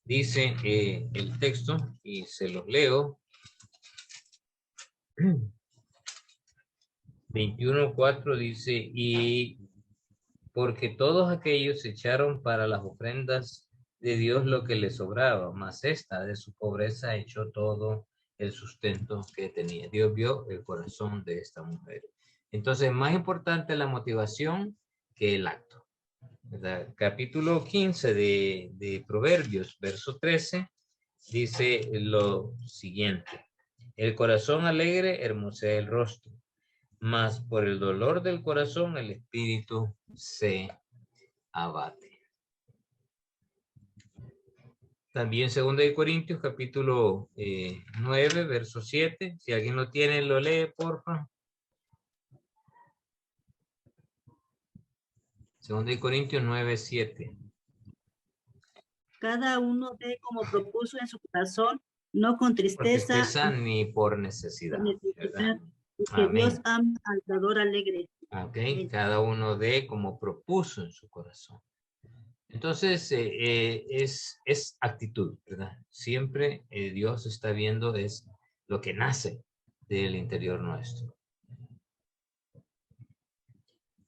dice el texto, y se los leo. 21:4 dice: y porque todos aquellos echaron para las ofrendas de Dios lo que les sobraba, mas esta de su pobreza echó todo el sustento que tenía. Dios vio el corazón de esta mujer. Entonces, más importante la motivación que el acto. ¿Verdad? Capítulo 15 de Proverbios, verso 13, dice lo siguiente: el corazón alegre hermosea el rostro, mas por el dolor del corazón el espíritu se abate. También 2 de Corintios, capítulo 9, verso 7. Si alguien lo tiene, lo lee, porfa. 2 de Corintios 9, 7. Cada uno dé como propuso en su corazón, no con Por tristeza, tristeza ni por necesidad. ¿Verdad? que Dios ama al dador alegre. Ok, cada uno dé como propuso en su corazón. Entonces, es actitud, ¿verdad? Siempre Dios está viendo es lo que nace del interior nuestro.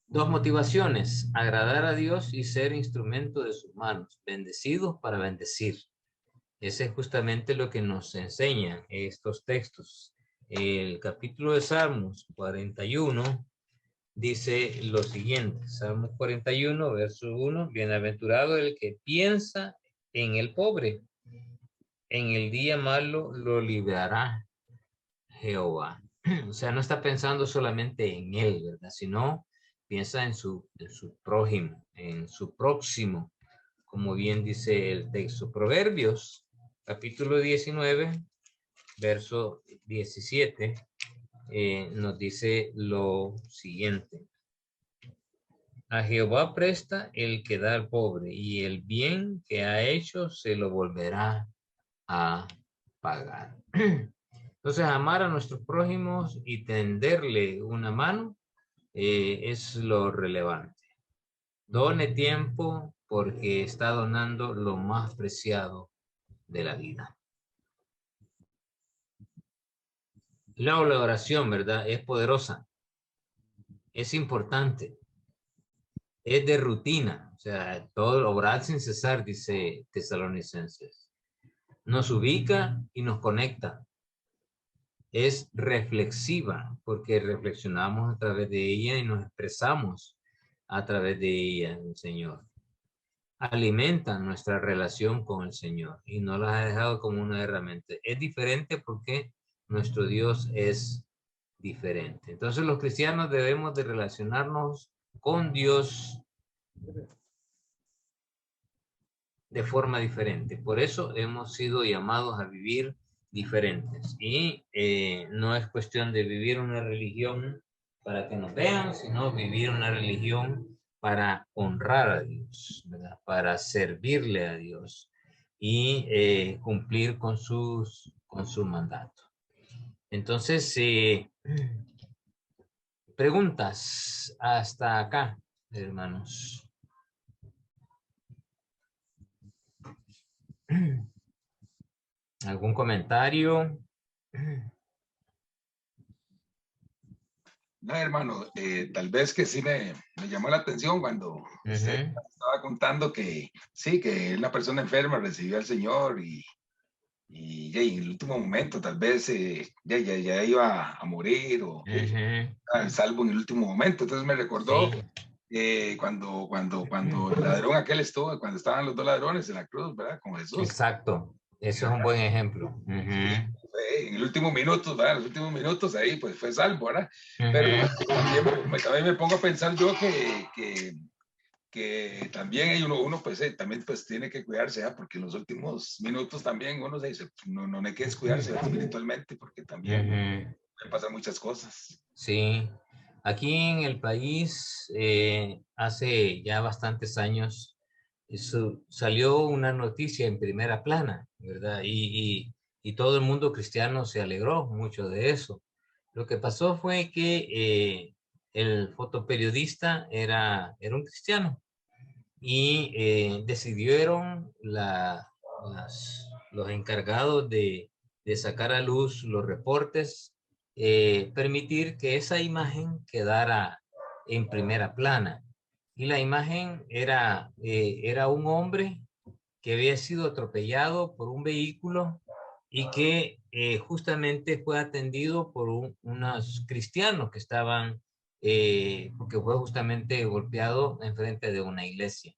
Dos motivaciones: agradar a Dios y ser instrumento de sus manos, bendecidos para bendecir. Ese es justamente lo que nos enseñan estos textos. El capítulo de Salmos 41 dice lo siguiente: Salmos 41, verso 1, bienaventurado el que piensa en el pobre, en el día malo lo librará Jehová. O sea, no está pensando solamente en él, ¿verdad? Sino piensa en su prójimo, en su próximo, como bien dice el texto. Proverbios, capítulo 19, verso 17, nos dice lo siguiente: a Jehová presta el que da al pobre, y el bien que ha hecho se lo volverá a pagar. Entonces, amar a nuestros prójimos y tenderle una mano es lo relevante. Done tiempo porque está donando lo más preciado de la vida. La oración, ¿verdad? Es poderosa. Es importante. Es de rutina. O sea, todo obrar sin cesar, dice Tesalonicenses. Nos ubica y nos conecta. Es reflexiva porque reflexionamos a través de ella y nos expresamos a través de ella, el Señor. Alimenta nuestra relación con el Señor y no la ha dejado como una herramienta. Es diferente porque nuestro Dios es diferente. Entonces los cristianos debemos de relacionarnos con Dios de forma diferente. Por eso hemos sido llamados a vivir diferentes. Y no es cuestión de vivir una religión para que nos vean, sino vivir una religión para honrar a Dios, ¿verdad? Para servirle a Dios y cumplir con su mandato. Entonces, preguntas hasta acá, hermanos. ¿Algún comentario? No, hermano, tal vez que sí me llamó la atención cuando usted estaba contando que sí, que una persona enferma recibió al Señor y en el último momento tal vez ya iba a morir o salvo en el último momento. Entonces me recordó cuando el ladrón aquel estuvo, cuando estaban los dos ladrones en la cruz, ¿verdad? Con Jesús. Exacto, eso es un buen ejemplo. En el último minuto, ¿verdad? En los últimos minutos ahí pues fue salvo, ¿verdad? Pero también me pongo a pensar yo que que también hay uno pues también pues tiene que cuidarse, porque en los últimos minutos también uno se dice, no hay que descuidarse espiritualmente, porque también pueden pasar muchas cosas. Sí, aquí en el país hace ya bastantes años salió una noticia en primera plana, ¿verdad? Y todo el mundo cristiano se alegró mucho de eso. Lo que pasó fue que el fotoperiodista era un cristiano y decidieron los encargados de sacar a luz los reportes, permitir que esa imagen quedara en primera plana. Y la imagen era un hombre que había sido atropellado por un vehículo y que justamente fue atendido por unos cristianos que estaban, porque fue justamente golpeado enfrente de una iglesia.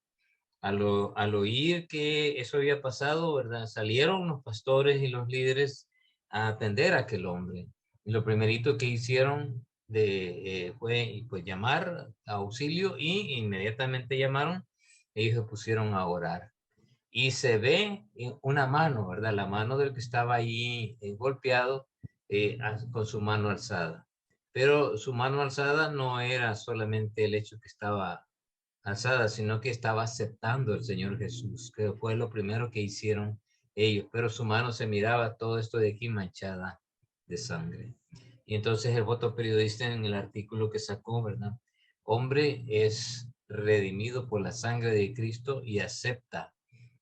Al oír que eso había pasado, ¿verdad? Salieron los pastores y los líderes a atender a aquel hombre. Y lo primerito que hicieron fue pues, llamar a auxilio y inmediatamente llamaron, ellos se pusieron a orar. Y se ve una mano, ¿verdad? La mano del que estaba ahí golpeado con su mano alzada. Pero su mano alzada no era solamente el hecho que estaba alzada, sino que estaba aceptando al Señor Jesús, que fue lo primero que hicieron ellos, pero su mano se miraba todo esto de aquí manchada de sangre. Y entonces el fotoperiodista en el artículo que sacó, ¿verdad? Hombre es redimido por la sangre de Cristo y acepta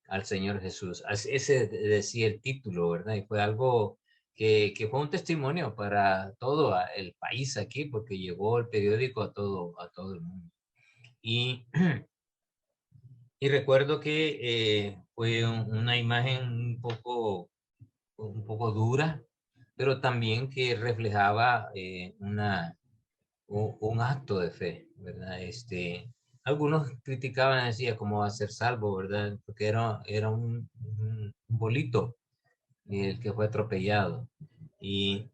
al Señor Jesús. Ese decía el título, ¿verdad? Y fue algo que fue un testimonio para todo el país aquí, porque llevó el periódico a todo el mundo. Y recuerdo que fue una imagen un poco dura, pero también que reflejaba un acto de fe, ¿verdad? Algunos criticaban, decía, cómo va a ser salvo, ¿verdad? Porque era un bolito el que fue atropellado. Y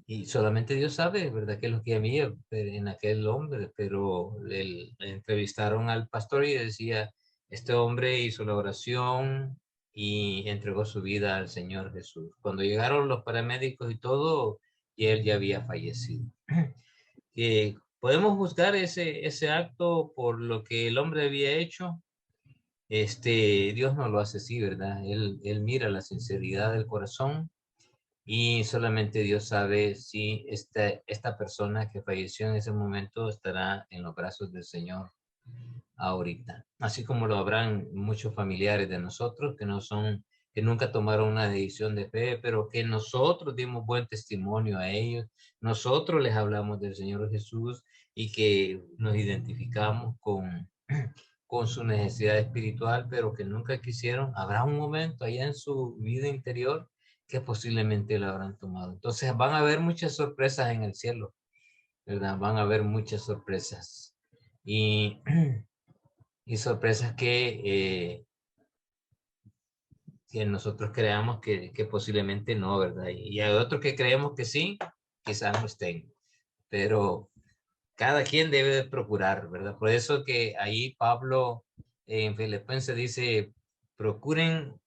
y solamente Dios sabe, ¿verdad? Qué es lo que había en aquel hombre, pero le entrevistaron al pastor y decía, este hombre hizo la oración y entregó su vida al Señor Jesús. Cuando llegaron los paramédicos y todo, y él ya había fallecido. Podemos juzgar ese acto por lo que el hombre había hecho. Dios no lo hace así, ¿verdad? Él mira la sinceridad del corazón. Y solamente Dios sabe si esta persona que falleció en ese momento estará en los brazos del Señor ahorita. Así como lo habrán muchos familiares de nosotros que nunca tomaron una decisión de fe, pero que nosotros dimos buen testimonio a ellos. Nosotros les hablamos del Señor Jesús y que nos identificamos con su necesidad espiritual, pero que nunca quisieron. Habrá un momento allá en su vida interior que posiblemente lo habrán tomado. Entonces van a haber muchas sorpresas en el cielo, ¿verdad? Van a haber muchas sorpresas y sorpresas que nosotros creamos que posiblemente no, ¿verdad? Y hay otros que creemos que sí, quizás no estén, pero cada quien debe de procurar, ¿verdad? Por eso que ahí Pablo en Filipenses dice, procuren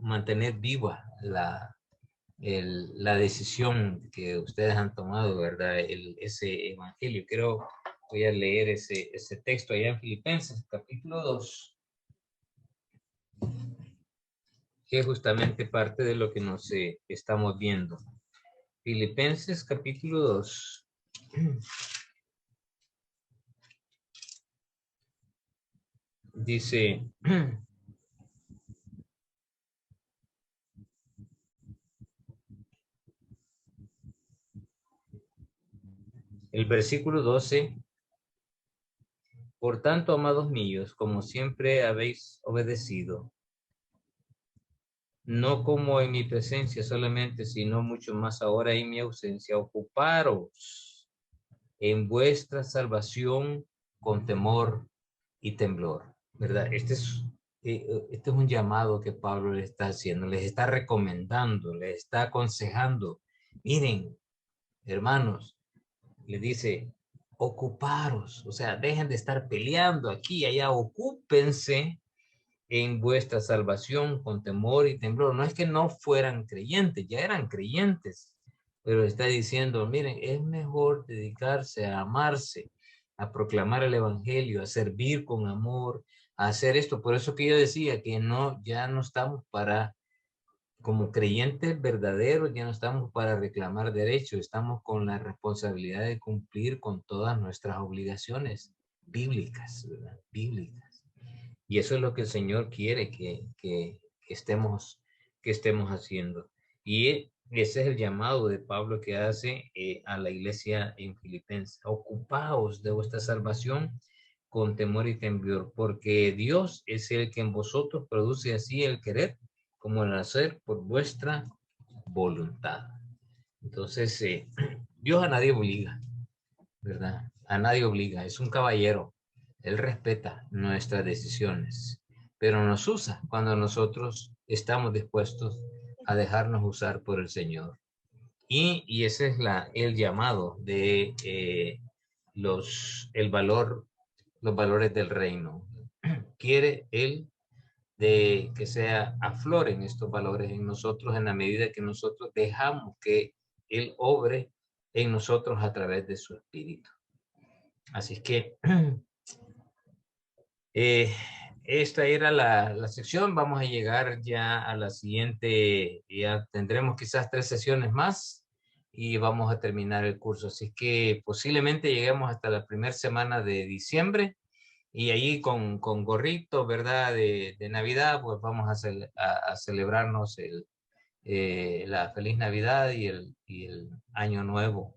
mantener viva la decisión que ustedes han tomado, ¿verdad? Ese evangelio. Voy a leer ese texto allá en Filipenses, capítulo 2, que es justamente parte de lo que nos estamos viendo. Filipenses, capítulo 2. Dice... El versículo 12, por tanto, amados míos, como siempre habéis obedecido, no como en mi presencia solamente, sino mucho más ahora en mi ausencia, ocuparos en vuestra salvación con temor y temblor, ¿verdad? Este es un llamado que Pablo le está haciendo, les está recomendando, les está aconsejando. Miren, hermanos, le dice, ocuparos, o sea, dejen de estar peleando aquí y allá, ocúpense en vuestra salvación con temor y temblor. No es que no fueran creyentes, ya eran creyentes, pero está diciendo, miren, es mejor dedicarse a amarse, a proclamar el evangelio, a servir con amor, a hacer esto. Por eso que yo decía que no, ya no estamos para, como creyentes verdaderos, ya no estamos para reclamar derechos, estamos con la responsabilidad de cumplir con todas nuestras obligaciones bíblicas, ¿verdad? Bíblicas. Y eso es lo que el Señor quiere que estemos haciendo. Y ese es el llamado de Pablo que hace a la iglesia en Filipenses. Ocupaos de vuestra salvación con temor y temblor, porque Dios es el que en vosotros produce así el querer como el hacer por vuestra voluntad. Entonces, Dios a nadie obliga, ¿verdad? A nadie obliga, es un caballero. Él respeta nuestras decisiones, pero nos usa cuando nosotros estamos dispuestos a dejarnos usar por el Señor. Y ese es el llamado de los valores del reino. Quiere Él de que afloren estos valores en nosotros en la medida que nosotros dejamos que Él obre en nosotros a través de su Espíritu. Así es que esta era la sección. Vamos a llegar ya a la siguiente. Ya tendremos quizás 3 sesiones más y vamos a terminar el curso. Así que posiblemente lleguemos hasta la primera semana de diciembre y ahí con gorrito, ¿verdad? De Navidad, pues vamos a celebrarnos la feliz Navidad y el Año Nuevo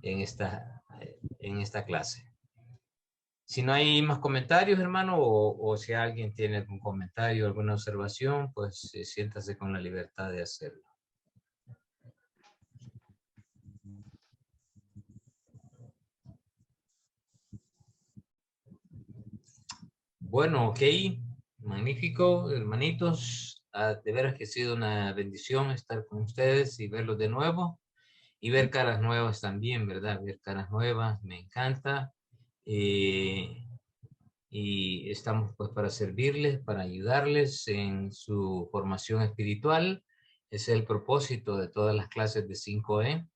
en esta clase. Si no hay más comentarios, hermano, o si alguien tiene algún comentario, alguna observación, pues siéntase con la libertad de hacerlo. Bueno, ok, magnífico, hermanitos. De veras que ha sido una bendición estar con ustedes y verlos de nuevo y ver caras nuevas también, ¿verdad? Ver caras nuevas, me encanta. Y estamos pues para servirles, para ayudarles en su formación espiritual. Ese es el propósito de todas las clases de 5E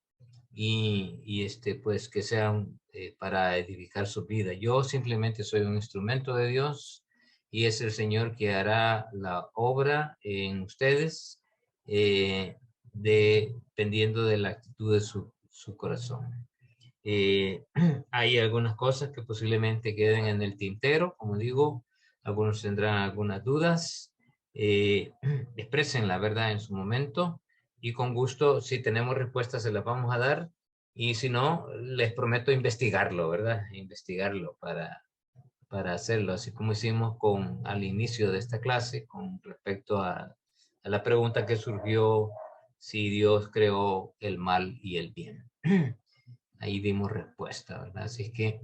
y pues que sean para edificar su vida. Yo simplemente soy un instrumento de Dios y es el Señor que hará la obra en ustedes dependiendo de la actitud de su corazón. Hay algunas cosas que posiblemente queden en el tintero, como digo, algunos tendrán algunas dudas, expresen la verdad en su momento y con gusto, si tenemos respuestas, se las vamos a dar y si no, les prometo investigarlo, ¿verdad? Investigarlo para hacerlo, así como hicimos al inicio de esta clase con respecto a la pregunta que surgió si Dios creó el mal y el bien. Ahí dimos respuesta, ¿verdad? Así es que,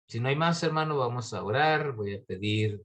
si no hay más, hermano, vamos a orar. Voy a pedir